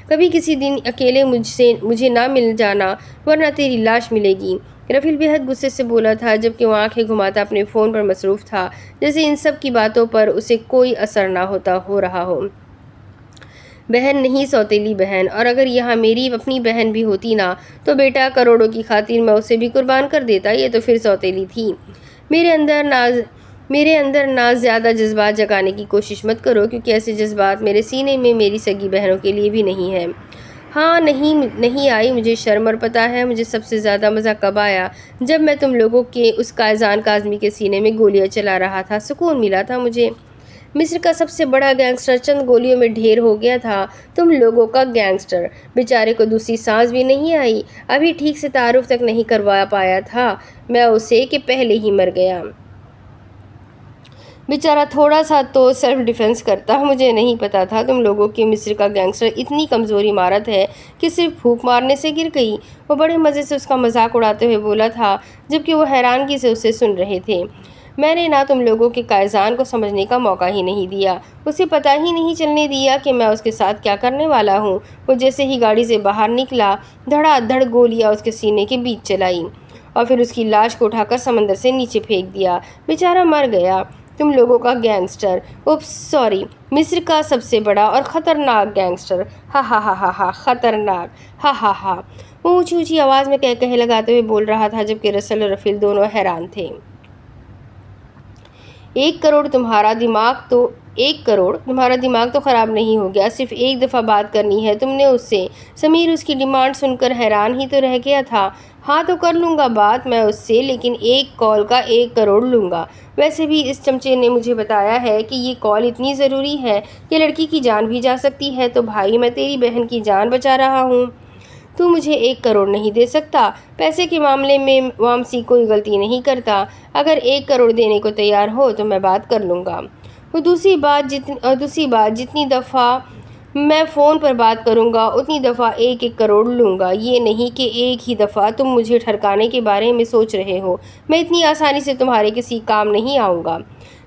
کبھی کسی دن اکیلے مجھے نہ مل جانا، ورنہ تیری لاش ملے گی۔ رفیل بے حد غصے سے بولا تھا، جبکہ وہ آنکھیں گھماتا اپنے فون پر مصروف تھا، جیسے ان سب کی باتوں پر اسے کوئی اثر نہ ہو رہا ہو۔ بہن نہیں، سوتیلی بہن، اور اگر یہاں میری اپنی بہن بھی ہوتی نا تو بیٹا کروڑوں کی خاطر میں اسے بھی قربان کر دیتا، یہ تو پھر سوتیلی تھی۔ میرے اندر نہ زیادہ جذبات جگانے کی کوشش مت کرو، کیونکہ ایسے جذبات میرے سینے میں میری سگی بہنوں کے لیے بھی نہیں ہے۔ ہاں، نہیں آئی مجھے شرم، اور پتہ ہے مجھے سب سے زیادہ مزہ کب آیا؟ جب میں تم لوگوں کے اس قائزان کاظمی کے سینے میں گولیاں چلا رہا تھا، سکون ملا تھا مجھے۔ مصر کا سب سے بڑا گینگسٹر چند گولیوں میں ڈھیر ہو گیا تھا، تم لوگوں کا گینگسٹر بیچارے کو دوسری سانس بھی نہیں آئی، ابھی ٹھیک سے تعارف تک نہیں کروا پایا تھا میں اسے کہ پہلے ہی مر گیا۔ بیچارہ تھوڑا سا تو سیلف ڈیفینس کرتا، مجھے نہیں پتا تھا تم لوگوں کے مصر کا گینگسٹر اتنی کمزور عمارت ہے کہ صرف پھونک مارنے سے گر گئی۔ وہ بڑے مزے سے اس کا مذاق اڑاتے ہوئے بولا تھا، جبکہ وہ حیرانگی سے اسے سن رہے تھے۔ میں نے نہ تم لوگوں کے قائزان کو سمجھنے کا موقع ہی نہیں دیا، اسے پتہ ہی نہیں چلنے دیا کہ میں اس کے ساتھ کیا کرنے والا ہوں۔ وہ جیسے ہی گاڑی سے باہر نکلا، دھڑا دھڑ گولیاں اس کے سینے کے بیچ چلائی اور پھر اس کی لاش کو اٹھا کر سمندر سے نیچے پھینک دیا۔ بیچارہ مر گیا۔ تم لوگوں کا گینگسٹر، سوری، مصر کا سب سے بڑا اور خطرناک گینگسٹر، ہا ہا ہا ہا ہا، خطرناک، ہا ہا ہا۔ وہ اونچی اونچی آواز میں کہے لگاتے ہوئے بول رہا تھا، جبکہ رسل اور رفیل دونوں حیران تھے۔ 1 کروڑ تمہارا دماغ تو خراب نہیں ہو گیا؟ صرف ایک دفعہ بات کرنی ہے تم نے اس سے۔ سمیر اس کی ڈیمانڈ سن کر حیران ہی تو رہ گیا تھا۔ ہاں تو کر لوں گا بات میں اس سے، لیکن ایک کال کا 1 کروڑ لوں گا۔ ویسے بھی اس چمچے نے مجھے بتایا ہے کہ یہ کال اتنی ضروری ہے کہ لڑکی کی جان بھی جا سکتی ہے، تو بھائی میں تیری بہن کی جان بچا رہا ہوں، تو مجھے 1 کروڑ نہیں دے سکتا؟ پیسے کے معاملے میں وامسی کوئی غلطی نہیں کرتا۔ اگر 1 کروڑ دینے کو تیار ہو تو میں بات کر لوں گا۔ اور دوسری بات جتنی دفعہ میں فون پر بات کروں گا اتنی دفعہ 1 کروڑ لوں گا۔ یہ نہیں کہ ایک ہی دفعہ تم مجھے ٹھرکانے کے بارے میں سوچ رہے ہو۔ میں اتنی آسانی سے تمہارے کسی کام نہیں آؤں گا۔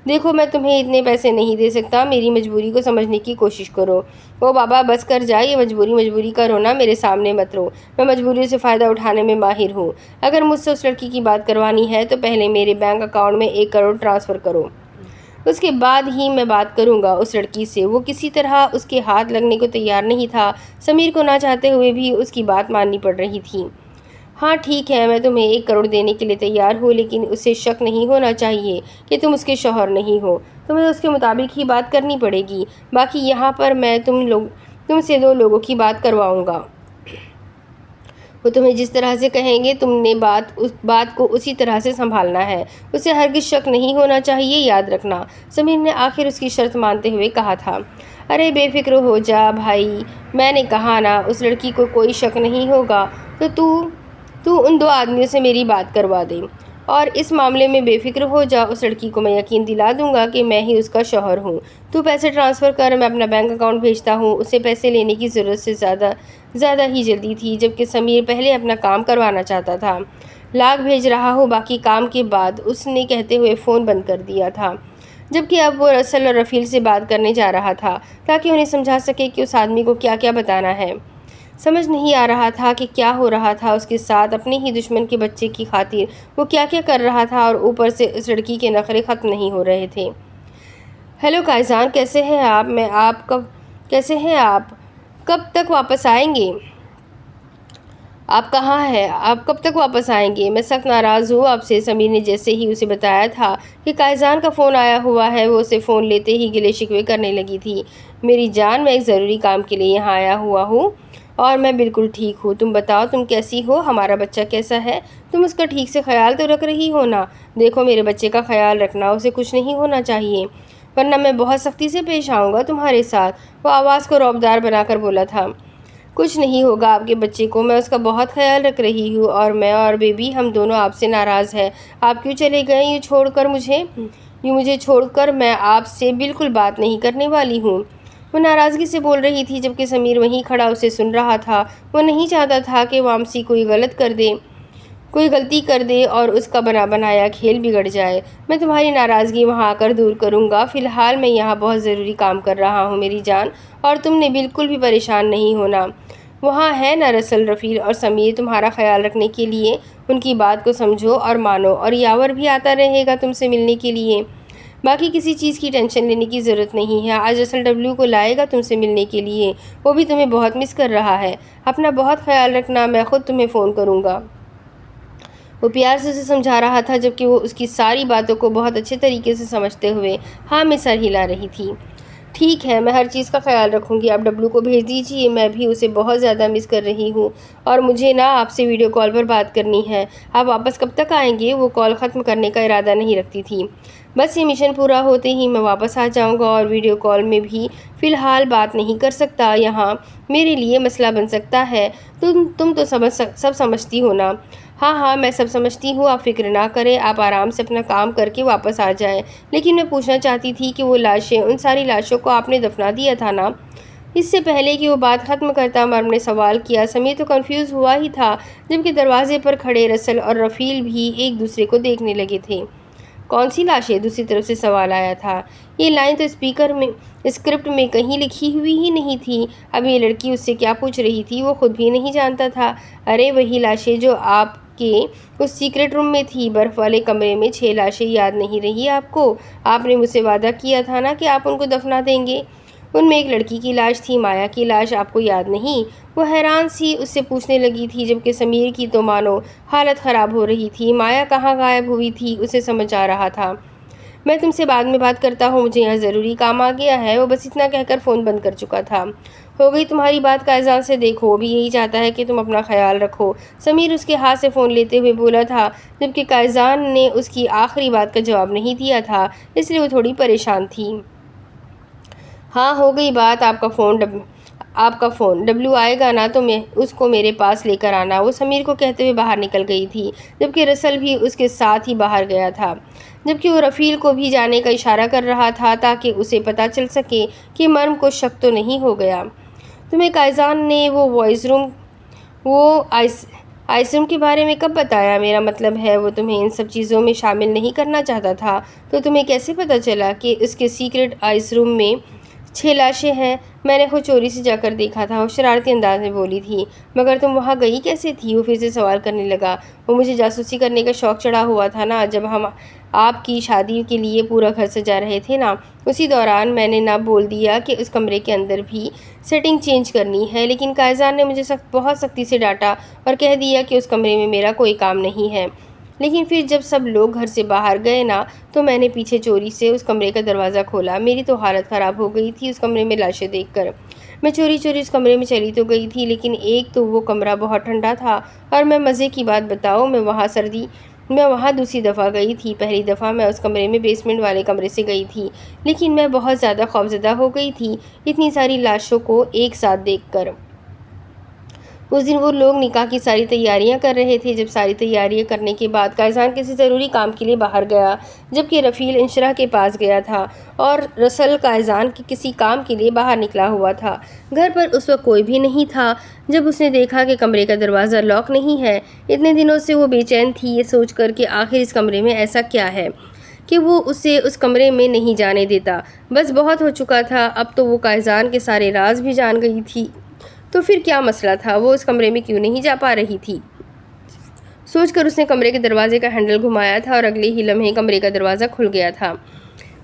دیکھو میں تمہیں اتنے پیسے نہیں دے سکتا، میری مجبوری کو سمجھنے کی کوشش کرو۔ او بابا بس کر جا، یہ مجبوری کا رونا میرے سامنے مت رو۔ میں مجبوریوں سے فائدہ اٹھانے میں ماہر ہوں۔ اگر مجھ سے اس لڑکی کی بات کروانی ہے تو پہلے میرے بینک اکاؤنٹ میں 1 کروڑ ٹرانسفر کرو، اس کے بعد ہی میں بات کروں گا اس لڑکی سے۔ وہ کسی طرح اس کے ہاتھ لگنے کو تیار نہیں تھا، سمیر کو نہ چاہتے ہوئے بھی اس کی بات ماننی پڑ رہی تھی۔ ہاں ٹھیک ہے، میں تمہیں 1 کروڑ دینے کے لیے تیار ہوں، لیکن اسے شک نہیں ہونا چاہیے کہ تم اس کے شوہر نہیں ہو۔ تمہیں اس کے مطابق ہی بات کرنی پڑے گی۔ باقی یہاں پر میں تم سے 2 لوگوں کی بات کرواؤں گا۔ وہ تمہیں جس طرح سے کہیں گے تم نے بات کو اسی طرح سے سنبھالنا ہے، اسے ہرگز شک نہیں ہونا چاہیے، یاد رکھنا۔ سمیر نے آخر اس کی شرط مانتے ہوئے کہا تھا۔ ارے بے فکر ہو جا بھائی، میں نے کہا نا اس لڑکی کو کوئی شک نہیں ہوگا، تو ان 2 آدمیوں سے میری بات کروا دے، اور اس معاملے میں بے فکر ہو جا، اس لڑکی کو میں یقین دلا دوں گا کہ میں ہی اس کا شوہر ہوں۔ تو پیسے ٹرانسفر کر، میں اپنا بینک اکاؤنٹ بھیجتا ہوں۔ اسے پیسے لینے کی ضرورت سے زیادہ ہی جلدی تھی، جبکہ سمیر پہلے اپنا کام کروانا چاہتا تھا۔ لاکھ بھیج رہا ہوں باقی کام کے بعد، اس نے کہتے ہوئے فون بند کر دیا تھا، جبکہ اب وہ رسل اور رفیل سے بات کرنے جا رہا تھا تاکہ انہیں سمجھا سکے کہ اس آدمی کو کیا کیا بتانا ہے۔ سمجھ نہیں آ رہا تھا کہ کیا ہو رہا تھا اس کے ساتھ، اپنے ہی دشمن کے بچے کی خاطر وہ کیا کیا کر رہا تھا، اور اوپر سے اس لڑکی کے نخرے ختم نہیں ہو رہے تھے۔ ہیلو قائزان، کیسے ہیں آپ؟ کب تک واپس آئیں گے؟ آپ کہاں ہیں؟ آپ کب تک واپس آئیں گے؟ میں سخت ناراض ہوں آپ سے۔ سمیر نے جیسے ہی اسے بتایا تھا کہ قائزان کا فون آیا ہوا ہے، وہ اسے فون لیتے ہی گلے شکوے کرنے لگی تھی۔ میری جان، میں ایک ضروری کام کے لیے یہاں آیا ہوا ہوں اور میں بالکل ٹھیک ہوں۔ تم بتاؤ تم کیسی ہو؟ ہمارا بچہ کیسا ہے؟ تم اس کا ٹھیک سے خیال تو رکھ رہی ہو نا؟ دیکھو میرے بچے کا خیال رکھنا، اسے کچھ نہیں ہونا چاہیے، ورنہ میں بہت سختی سے پیش آؤں گا تمہارے ساتھ۔ وہ آواز کو رعبدار بنا کر بولا تھا۔ کچھ نہیں ہوگا آپ کے بچے کو، میں اس کا بہت خیال رکھ رہی ہوں، اور میں اور بیبی ہم دونوں آپ سے ناراض ہیں۔ آپ کیوں چلے گئے مجھے چھوڑ کر؟ میں آپ سے بالکل بات نہیں کرنے والی ہوں۔ وہ ناراضگی سے بول رہی تھی، جبکہ سمیر وہیں کھڑا اسے سن رہا تھا۔ وہ نہیں چاہتا تھا کہ وامسی کوئی غلطی کر دے اور اس کا بنا بنایا کھیل بگڑ جائے۔ میں تمہاری ناراضگی وہاں آ کر دور کروں گا، فی الحال میں یہاں بہت ضروری کام کر رہا ہوں میری جان، اور تم نے بالکل بھی پریشان نہیں ہونا۔ وہاں ہے نا رسل، رفیل اور سمیر تمہارا خیال رکھنے کے لیے، ان کی بات کو سمجھو اور مانو، اور یاور بھی آتا رہے گا تم سے ملنے کے لیے۔ باقی کسی چیز کی ٹینشن لینے کی ضرورت نہیں ہے۔ آج رسل ڈبلیو کو لائے گا تم سے ملنے کے لیے، وہ بھی تمہیں بہت مس کر رہا ہے۔ اپنا بہت خیال رکھنا، میں خود تمہیں فون کروں گا۔ وہ پیار سے اسے سمجھا رہا تھا، جبکہ وہ اس کی ساری باتوں کو بہت اچھے طریقے سے سمجھتے ہوئے ہاں میں سر ہلا رہی تھی۔ ٹھیک ہے، میں ہر چیز کا خیال رکھوں گی، آپ ڈبلو کو بھیج دیجیے، میں بھی اسے بہت زیادہ مس کر رہی ہوں، اور مجھے نا آپ سے ویڈیو کال پر بات کرنی ہے۔ آپ واپس کب تک آئیں گے؟ وہ کال ختم کرنے کا ارادہ نہیں رکھتی تھی۔ بس یہ مشن پورا ہوتے ہی میں واپس آ جاؤں گا، اور ویڈیو کال میں بھی فی الحال بات نہیں کر سکتا، یہاں میرے لیے مسئلہ بن سکتا ہے۔ تم تو سب سمجھتی ہو نا؟ ہاں میں سب سمجھتی ہوں، آپ فکر نہ کریں، آپ آرام سے اپنا کام کر کے واپس آ جائیں۔ لیکن میں پوچھنا چاہتی تھی کہ وہ لاشیں، ان ساری لاشوں کو آپ نے دفنا دیا تھا نا؟ اس سے پہلے کہ وہ بات ختم کرتا مرم نے سوال کیا۔ سمیر تو کنفیوز ہوا ہی تھا، جبکہ دروازے پر کھڑے رسل اور رفیل بھی ایک دوسرے کو دیکھنے لگے تھے۔ کون سی لاشیں؟ دوسری طرف سے سوال آیا تھا۔ یہ لائن تو اسکرپٹ میں کہیں لکھی ہوئی ہی نہیں تھی۔ اب یہ لڑکی اس سے کیا پوچھ رہی تھی وہ خود بھی نہیں جانتا تھا۔ ارے وہی لاشیں جو آپ کے اس سیکرٹ روم میں تھی، برف والے کمرے میں 6 لاشیں یاد نہیں رہی آپ کو؟ آپ نے مجھ سے وعدہ کیا تھا نا کہ آپ ان کو دفنا دیں گے۔ ان میں ایک لڑکی کی لاش تھی، مایا کی لاش، آپ کو یاد نہیں؟ وہ حیران سی اس سے پوچھنے لگی تھی، جبکہ سمیر کی تو مانو حالت خراب ہو رہی تھی۔ مایا کہاں غائب ہوئی تھی اسے سمجھ آ رہا تھا۔ میں تم سے بعد میں بات کرتا ہوں، مجھے یہاں ضروری کام آ گیا ہے۔ وہ بس اتنا کہہ کر فون بند کر چکا تھا۔ ہو گئی تمہاری بات قائزان سے؟ دیکھو وہ بھی یہی چاہتا ہے کہ تم اپنا خیال رکھو، سمیر اس کے ہاتھ سے فون لیتے ہوئے بولا تھا، جبکہ قائزان نے اس کی آخری بات کا جواب نہیں دیا تھا، اس لیے وہ تھوڑی پریشان تھی۔ ہاں ہو گئی بات، آپ کا فون ڈبلو آئے گا نا تو میں اس کو میرے پاس لے کر آنا۔ وہ سمیر کو کہتے ہوئے باہر نکل گئی تھی، جبکہ رسل بھی اس کے ساتھ ہی باہر گیا تھا، جبکہ وہ رفیل کو بھی جانے کا اشارہ کر رہا تھا تاکہ اسے پتہ چل سکے کہ مرم کو شک تو نہیں ہو گیا۔ تمہیں قائزان نے وہ آئس روم کے بارے میں کب بتایا؟ میرا مطلب ہے وہ تمہیں ان سب چیزوں میں شامل نہیں کرنا چاہتا تھا، تو تمہیں کیسے پتہ چلا کہ اس کے سیکرٹ آئس روم میں 6 لاشیں ہیں؟ میں نے خود چوری سے جا کر دیکھا تھا، وہ شرارتی انداز میں بولی تھی۔ مگر تم وہاں گئی کیسے تھی؟ وہ پھر سے سوال کرنے لگا۔ وہ مجھے جاسوسی کرنے کا شوق چڑھا ہوا تھا نا، جب ہم آپ کی شادی کے لیے پورا گھر سجا رہے تھے نا، اسی دوران میں نے نہ بول دیا کہ اس کمرے کے اندر بھی سیٹنگ چینج کرنی ہے، لیکن قائزان نے مجھے بہت سختی سے ڈانٹا اور کہہ دیا کہ اس کمرے میں میرا کوئی کام نہیں ہے۔ لیکن پھر جب سب لوگ گھر سے باہر گئے نا، تو میں نے پیچھے چوری سے اس کمرے کا دروازہ کھولا۔ میری تو حالت خراب ہو گئی تھی اس کمرے میں لاشیں دیکھ کر۔ میں چوری اس کمرے میں چلی تو گئی تھی، لیکن ایک تو وہ کمرہ بہت ٹھنڈا تھا، اور میں مزے کی بات بتاؤں، میں وہاں دوسری دفعہ گئی تھی۔ پہلی دفعہ میں اس کمرے میں بیسمنٹ والے کمرے سے گئی تھی، لیکن میں بہت زیادہ خوفزدہ ہو گئی تھی اتنی ساری لاشوں کو ایک ساتھ دیکھ کر۔ اس دن وہ لوگ نکاح کی ساری تیاریاں کر رہے تھے۔ جب ساری تیاریاں کرنے کے بعد قائزان کسی ضروری کام کے لیے باہر گیا، جبکہ رفیل انشرح کے پاس گیا تھا اور رسل قائزان کے کسی کام کے لیے باہر نکلا ہوا تھا۔ گھر پر اس وقت کوئی بھی نہیں تھا۔ جب اس نے دیکھا کہ کمرے کا دروازہ لاک نہیں ہے، اتنے دنوں سے وہ بے چین تھی یہ سوچ کر کہ آخر اس کمرے میں ایسا کیا ہے کہ وہ اسے اس کمرے میں نہیں جانے دیتا۔ بس بہت ہو چکا تھا، اب تو وہ قائزان کے سارے راز بھی جان گئی تھی، تو پھر کیا مسئلہ تھا؟ وہ اس کمرے میں کیوں نہیں جا پا رہی تھی؟ سوچ کر اس نے کمرے کے دروازے کا ہینڈل گھمایا تھا اور اگلے ہی لمحے کمرے کا دروازہ کھل گیا تھا۔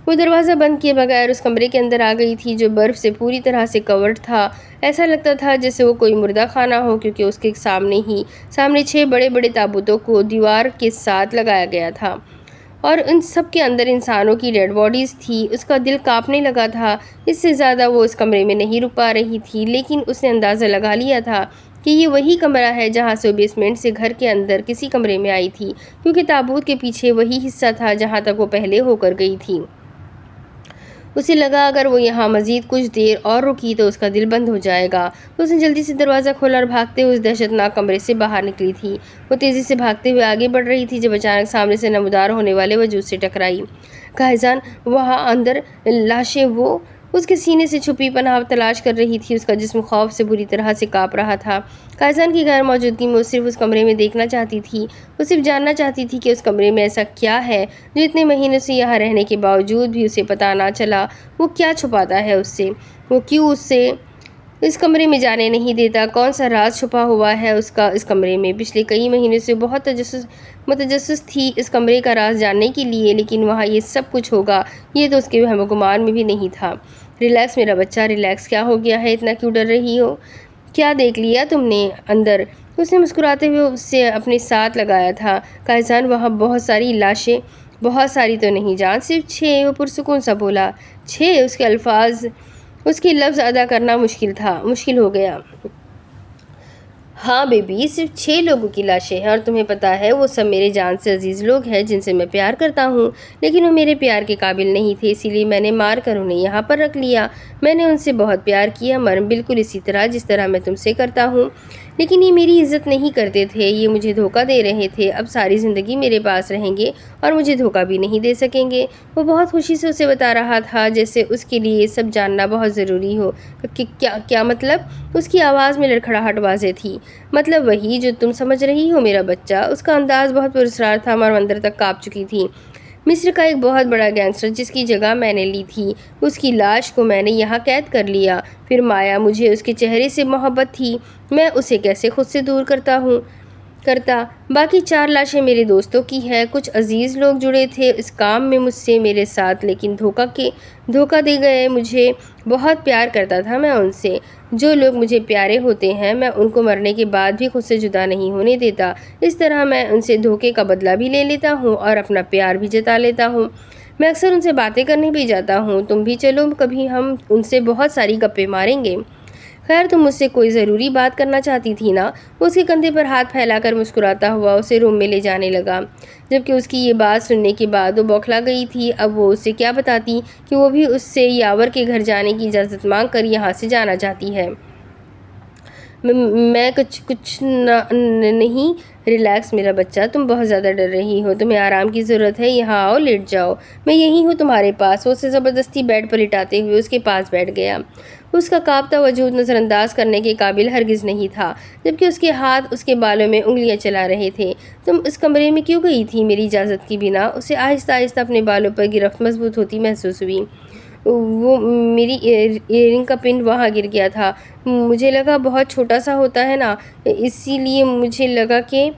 وہ دروازہ بند کیے بغیر اس کمرے کے اندر آ گئی تھی، جو برف سے پوری طرح سے کورڈ تھا۔ ایسا لگتا تھا جیسے وہ کوئی مردہ خانہ ہو، کیونکہ اس کے سامنے 6 بڑے بڑے تابوتوں کو دیوار کے ساتھ لگایا گیا تھا، اور ان سب کے اندر انسانوں کی ڈیڈ باڈیز تھی۔ اس کا دل کانپنے لگا تھا۔ اس سے زیادہ وہ اس کمرے میں نہیں رک پا رہی تھی، لیکن اس نے اندازہ لگا لیا تھا کہ یہ وہی کمرہ ہے جہاں سے وہ بیسمنٹ سے گھر کے اندر کسی کمرے میں آئی تھی، کیونکہ تابوت کے پیچھے وہی حصہ تھا جہاں تک وہ پہلے ہو کر گئی تھی۔ اسے لگا اگر وہ یہاں مزید کچھ دیر اور رکی تو اس کا دل بند ہو جائے گا۔ اس نے جلدی سے دروازہ کھولا اور بھاگتے ہوئے اس دہشتناک کمرے سے باہر نکلی تھی۔ وہ تیزی سے بھاگتے ہوئے آگے بڑھ رہی تھی جب اچانک سامنے سے نمودار ہونے والے وجود سے ٹکرائی۔ قائزان وہاں اندر لاشیں، وہ اس کے سینے سے چھپی پناہ تلاش کر رہی تھی۔ اس کا جسم خوف سے بری طرح سے کانپ رہا تھا۔ قائزان کی غیر موجودگی میں وہ صرف اس کمرے میں دیکھنا چاہتی تھی۔ وہ صرف جاننا چاہتی تھی کہ اس کمرے میں ایسا کیا ہے جو اتنے مہینوں سے یہاں رہنے کے باوجود بھی اسے پتہ نہ چلا۔ وہ کیا چھپاتا ہے اس سے؟ وہ کیوں اسے اس کمرے میں جانے نہیں دیتا؟ کون سا راز چھپا ہوا ہے اس کا اس کمرے میں؟ پچھلے کئی مہینوں سے بہت متجسس تھی اس کمرے کا راز جاننے کے لیے، لیکن وہاں یہ سب کچھ ہوگا یہ تو اس کے وہم و گمان میں بھی نہیں تھا۔ ریلیکس میرا بچہ، ریلیکس۔ کیا ہو گیا ہے؟ اتنا کیوں ڈر رہی ہو؟ کیا دیکھ لیا تم نے اندر؟ اس نے مسکراتے ہوئے اس سے اپنے ساتھ لگایا تھا۔ قائزان وہاں بہت ساری لاشیں؟ بہت ساری تو نہیں جان، صرف 6۔ وہ پرسکون سا بولا۔ 6؟ اس کے لفظ ادا کرنا مشکل ہو گیا۔ ہاں بیبی، صرف 6 لوگوں کی لاشیں ہیں، اور تمہیں پتہ ہے وہ سب میرے جان سے عزیز لوگ ہیں جن سے میں پیار کرتا ہوں، لیکن وہ میرے پیار کے قابل نہیں تھے، اسی لیے میں نے مار کر انہیں یہاں پر رکھ لیا۔ میں نے ان سے بہت پیار کیا مرم، بالکل اسی طرح جس طرح میں تم سے کرتا ہوں، لیکن یہ میری عزت نہیں کرتے تھے، یہ مجھے دھوکہ دے رہے تھے۔ اب ساری زندگی میرے پاس رہیں گے اور مجھے دھوکہ بھی نہیں دے سکیں گے۔ وہ بہت خوشی سے اسے بتا رہا تھا جیسے اس کے لیے یہ سب جاننا بہت ضروری ہو۔ کیا مطلب؟ اس کی آواز میں لڑکھڑاہٹ واضح تھی۔ مطلب وہی جو تم سمجھ رہی ہو میرا بچہ۔ اس کا انداز بہت پراسرار تھا، مرم اندر تک کانپ چکی تھی۔ مصر کا ایک بہت بڑا گینگسٹر جس کی جگہ میں نے لی تھی، اس کی لاش کو میں نے یہاں قید کر لیا۔ پھر مایا، مجھے اس کے چہرے سے محبت تھی، میں اسے کیسے خود سے دور کرتا۔ باقی 4 لاشیں میرے دوستوں کی ہیں۔ کچھ عزیز لوگ جڑے تھے اس کام میں مجھ سے، میرے ساتھ، لیکن دھوکہ دے گئے۔ مجھے بہت پیار کرتا تھا میں ان سے۔ جو لوگ مجھے پیارے ہوتے ہیں میں ان کو مرنے کے بعد بھی خود سے جدا نہیں ہونے دیتا۔ اس طرح میں ان سے دھوکے کا بدلہ بھی لے لیتا ہوں اور اپنا پیار بھی جتا لیتا ہوں۔ میں اکثر ان سے باتیں کرنے بھی جاتا ہوں۔ تم بھی چلو، کبھی ہم ان سے بہت ساری گپیں ماریں گے۔ خیر، تم مجھ سے کوئی ضروری بات کرنا چاہتی تھی نا؟ وہ اس کے کندھے پر ہاتھ پھیلا کر مسکراتا ہوا اسے روم میں لے جانے لگا، جبکہ اس کی یہ بات سننے کے بعد وہ بوکھلا گئی تھی۔ اب وہ اسے کیا بتاتی کہ وہ بھی اس سے یاور کے گھر جانے کی اجازت مانگ کر یہاں سے جانا چاہتی ہے۔ میں کچھ نہیں، ریلیکس میرا بچہ، تم بہت زیادہ ڈر رہی ہو، تمہیں آرام کی ضرورت ہے، یہاں آؤ، لیٹ جاؤ، میں یہی ہوں تمہارے پاس۔ وہ اسے زبردستی بیڈ پر لٹاتے ہوئے اس کے پاس بیٹھ گیا۔ اس کا کانپتا وجود نظر انداز کرنے کے قابل ہرگز نہیں تھا، جبکہ اس کے ہاتھ اس کے بالوں میں انگلیاں چلا رہے تھے۔ تم اس کمرے میں کیوں گئی تھی میری اجازت کے بنا؟ اسے آہستہ آہستہ اپنے بالوں پر گرفت محسوس ہوتی محسوس ہوئی۔ وہ میری ایئرنگ کا پن وہاں گر گیا تھا، مجھے لگا بہت چھوٹا سا ہوتا ہے نا، اسی لیے مجھے لگا کہ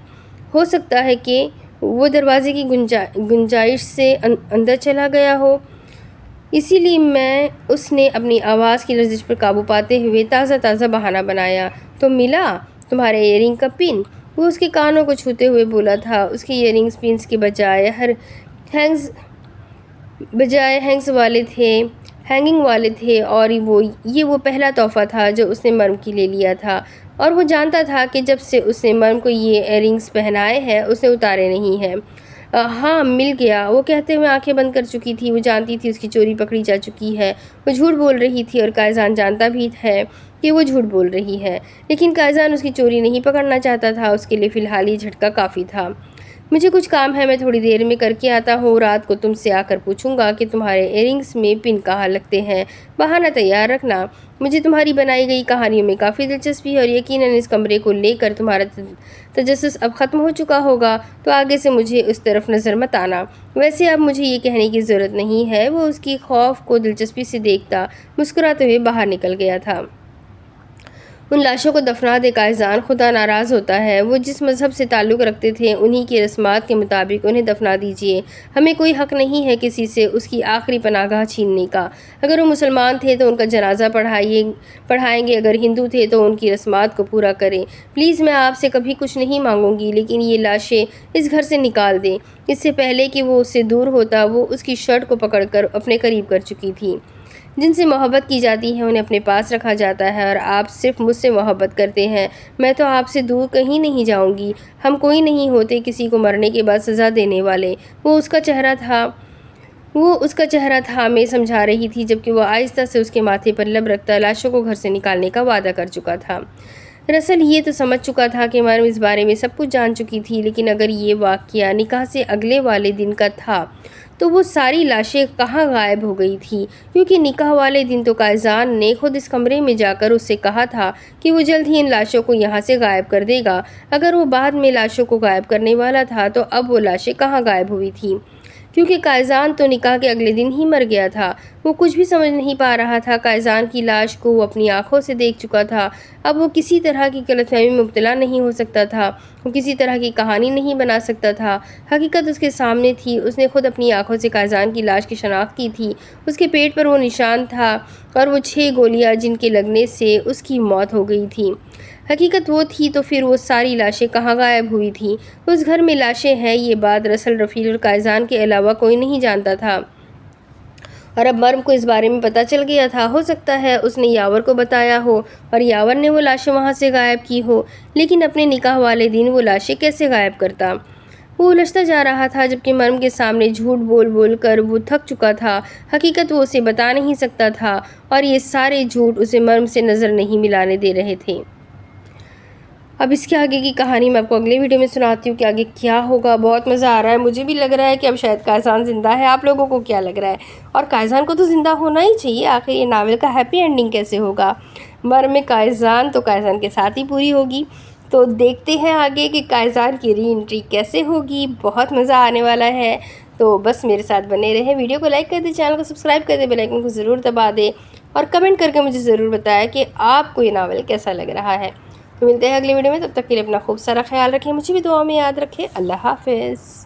ہو سکتا ہے کہ وہ دروازے کی گنجائش سے اندر چلا گیا ہو، اسی لیے اس نے اپنی آواز کی لرزش پر قابو پاتے ہوئے تازہ بہانہ بنایا۔ تو ملا تمہارے ایئرنگ کا پن؟ وہ اس کے کانوں کو چھوتے ہوئے بولا تھا۔ اس کے ایئرنگ پنس کے بجائے ہینگنگ والے تھے، اور یہ وہ پہلا تحفہ تھا جو اس نے مرم کے لیے لیا تھا، اور وہ جانتا تھا کہ جب سے اس نے مرم کو یہ ایئرنگز پہنائے ہیں اس نے اتارے نہیں ہیں۔ ہاں، مل گیا، وہ کہتے ہوئے آنکھیں بند کر چکی تھی۔ وہ جانتی تھی اس کی چوری پکڑی جا چکی ہے، وہ جھوٹ بول رہی تھی، اور قائزان جانتا بھی ہے کہ وہ جھوٹ بول رہی ہے، لیکن قائزان اس کی چوری نہیں پکڑنا چاہتا تھا۔ اس کے لیے فی الحال یہ جھٹکا کافی تھا۔ مجھے کچھ کام ہے، میں تھوڑی دیر میں کر کے آتا ہوں، رات کو تم سے آ کر پوچھوں گا کہ تمہارے ایئرنگز میں پن کہاں لگتے ہیں۔ بہانہ تیار رکھنا۔ مجھے تمہاری بنائی گئی کہانیوں میں کافی دلچسپی ہے، اور یقیناً اس کمرے کو لے کر تمہارا تجسس اب ختم ہو چکا ہوگا، تو آگے سے مجھے اس طرف نظر مت آنا۔ ویسے اب مجھے یہ کہنے کی ضرورت نہیں ہے۔ وہ اس کی خوف کو دلچسپی سے دیکھتا مسکراتے ہوئے باہر نکل گیا تھا۔ ان لاشوں کو دفنا دے قائزان، خدا ناراض ہوتا ہے۔ وہ جس مذہب سے تعلق رکھتے تھے انہی کی رسمات کے مطابق انہیں دفنا دیجیے۔ ہمیں کوئی حق نہیں ہے کسی سے اس کی آخری پناہ گاہ چھیننے کا۔ اگر وہ مسلمان تھے تو ان کا جنازہ پڑھائیں گے، اگر ہندو تھے تو ان کی رسمات کو پورا کریں۔ پلیز، میں آپ سے کبھی کچھ نہیں مانگوں گی، لیکن یہ لاشیں اس گھر سے نکال دیں۔ اس سے پہلے کہ وہ اس سے دور ہوتا وہ اس کی شرٹ کو پکڑ کر اپنے قریب کر چکی تھی۔ جن سے محبت کی جاتی ہے انہیں اپنے پاس رکھا جاتا ہے، اور آپ صرف مجھ سے محبت کرتے ہیں۔ میں تو آپ سے دور کہیں نہیں جاؤں گی۔ ہم کوئی نہیں ہوتے کسی کو مرنے کے بعد سزا دینے والے۔ وہ اس کا چہرہ تھا، میں سمجھا رہی تھی، جبکہ وہ آہستہ سے اس کے ماتھے پر لب رکھتا لاشوں کو گھر سے نکالنے کا وعدہ کر چکا تھا۔ دراصل یہ تو سمجھ چکا تھا کہ مریم اس بارے میں سب کچھ جان چکی تھی، لیکن اگر یہ واقعہ نکاح سے اگلے والے دن کا تھا تو وہ ساری لاشیں کہاں غائب ہو گئی تھی، کیونکہ نکاح والے دن تو قائزان نے خود اس کمرے میں جا کر اس سے کہا تھا کہ وہ جلد ہی ان لاشوں کو یہاں سے غائب کر دے گا۔ اگر وہ بعد میں لاشوں کو غائب کرنے والا تھا تو اب وہ لاشیں کہاں غائب ہوئی تھیں، کیونکہ قائزان تو نکاح کے اگلے دن ہی مر گیا تھا۔ وہ کچھ بھی سمجھ نہیں پا رہا تھا۔ قائزان کی لاش کو وہ اپنی آنکھوں سے دیکھ چکا تھا، اب وہ کسی طرح کی غلط فہمی میں مبتلا نہیں ہو سکتا تھا، وہ کسی طرح کی کہانی نہیں بنا سکتا تھا۔ حقیقت اس کے سامنے تھی، اس نے خود اپنی آنکھوں سے قائزان کی لاش کی شناخت کی تھی۔ اس کے پیٹ پر وہ نشان تھا اور وہ 6 گولیاں جن کے لگنے سے اس کی موت ہو گئی تھی۔ حقیقت وہ تھی تو پھر وہ ساری لاشیں کہاں غائب ہوئی تھیں؟ اس گھر میں لاشیں ہیں، یہ بات دراصل رفیل اور قائزان کے علاوہ کوئی نہیں جانتا تھا، اور اب مرم کو اس بارے میں پتہ چل گیا تھا۔ ہو سکتا ہے اس نے یاور کو بتایا ہو اور یاور نے وہ لاشیں وہاں سے غائب کی ہو، لیکن اپنے نکاح والے دن وہ لاشیں کیسے غائب کرتا؟ وہ الجھتا جا رہا تھا، جبکہ مرم کے سامنے جھوٹ بول کر وہ تھک چکا تھا۔ حقیقت وہ اسے بتا نہیں سکتا تھا، اور یہ سارے جھوٹ اسے مرم سے نظر نہیں ملانے دے رہے تھے۔ اب اس کے آگے کی کہانی میں آپ کو اگلے ویڈیو میں سناتی ہوں کہ آگے کیا ہوگا۔ بہت مزہ آ رہا ہے، مجھے بھی لگ رہا ہے کہ اب شاید قائزان زندہ ہے۔ آپ لوگوں کو کیا لگ رہا ہے؟ اور قائزان کو تو زندہ ہونا ہی چاہیے، آخر یہ ناول کا ہیپی اینڈنگ کیسے ہوگا؟ مرم میں قائزان تو قائزان کے ساتھ ہی پوری ہوگی۔ تو دیکھتے ہیں آگے کہ قائزان کی ری انٹری کیسے ہوگی، بہت مزہ آنے والا ہے۔ تو بس میرے ساتھ بنے رہیں، ویڈیو کو لائک کر دیں، چینل کو سبسکرائب کر دیں، بیل آئیکن کو ضرور دبا دیں اور کمنٹ کر کے مجھے ضرور بتائیں کہ آپ کو یہ ناول کیسا لگ رہا ہے۔ تو ملتے ہیں اگلی ویڈیو میں، تب تک کے لیے اپنا خوب سارا خیال رکھیں، مجھے بھی دعاؤں میں یاد رکھیں۔ اللہ حافظ۔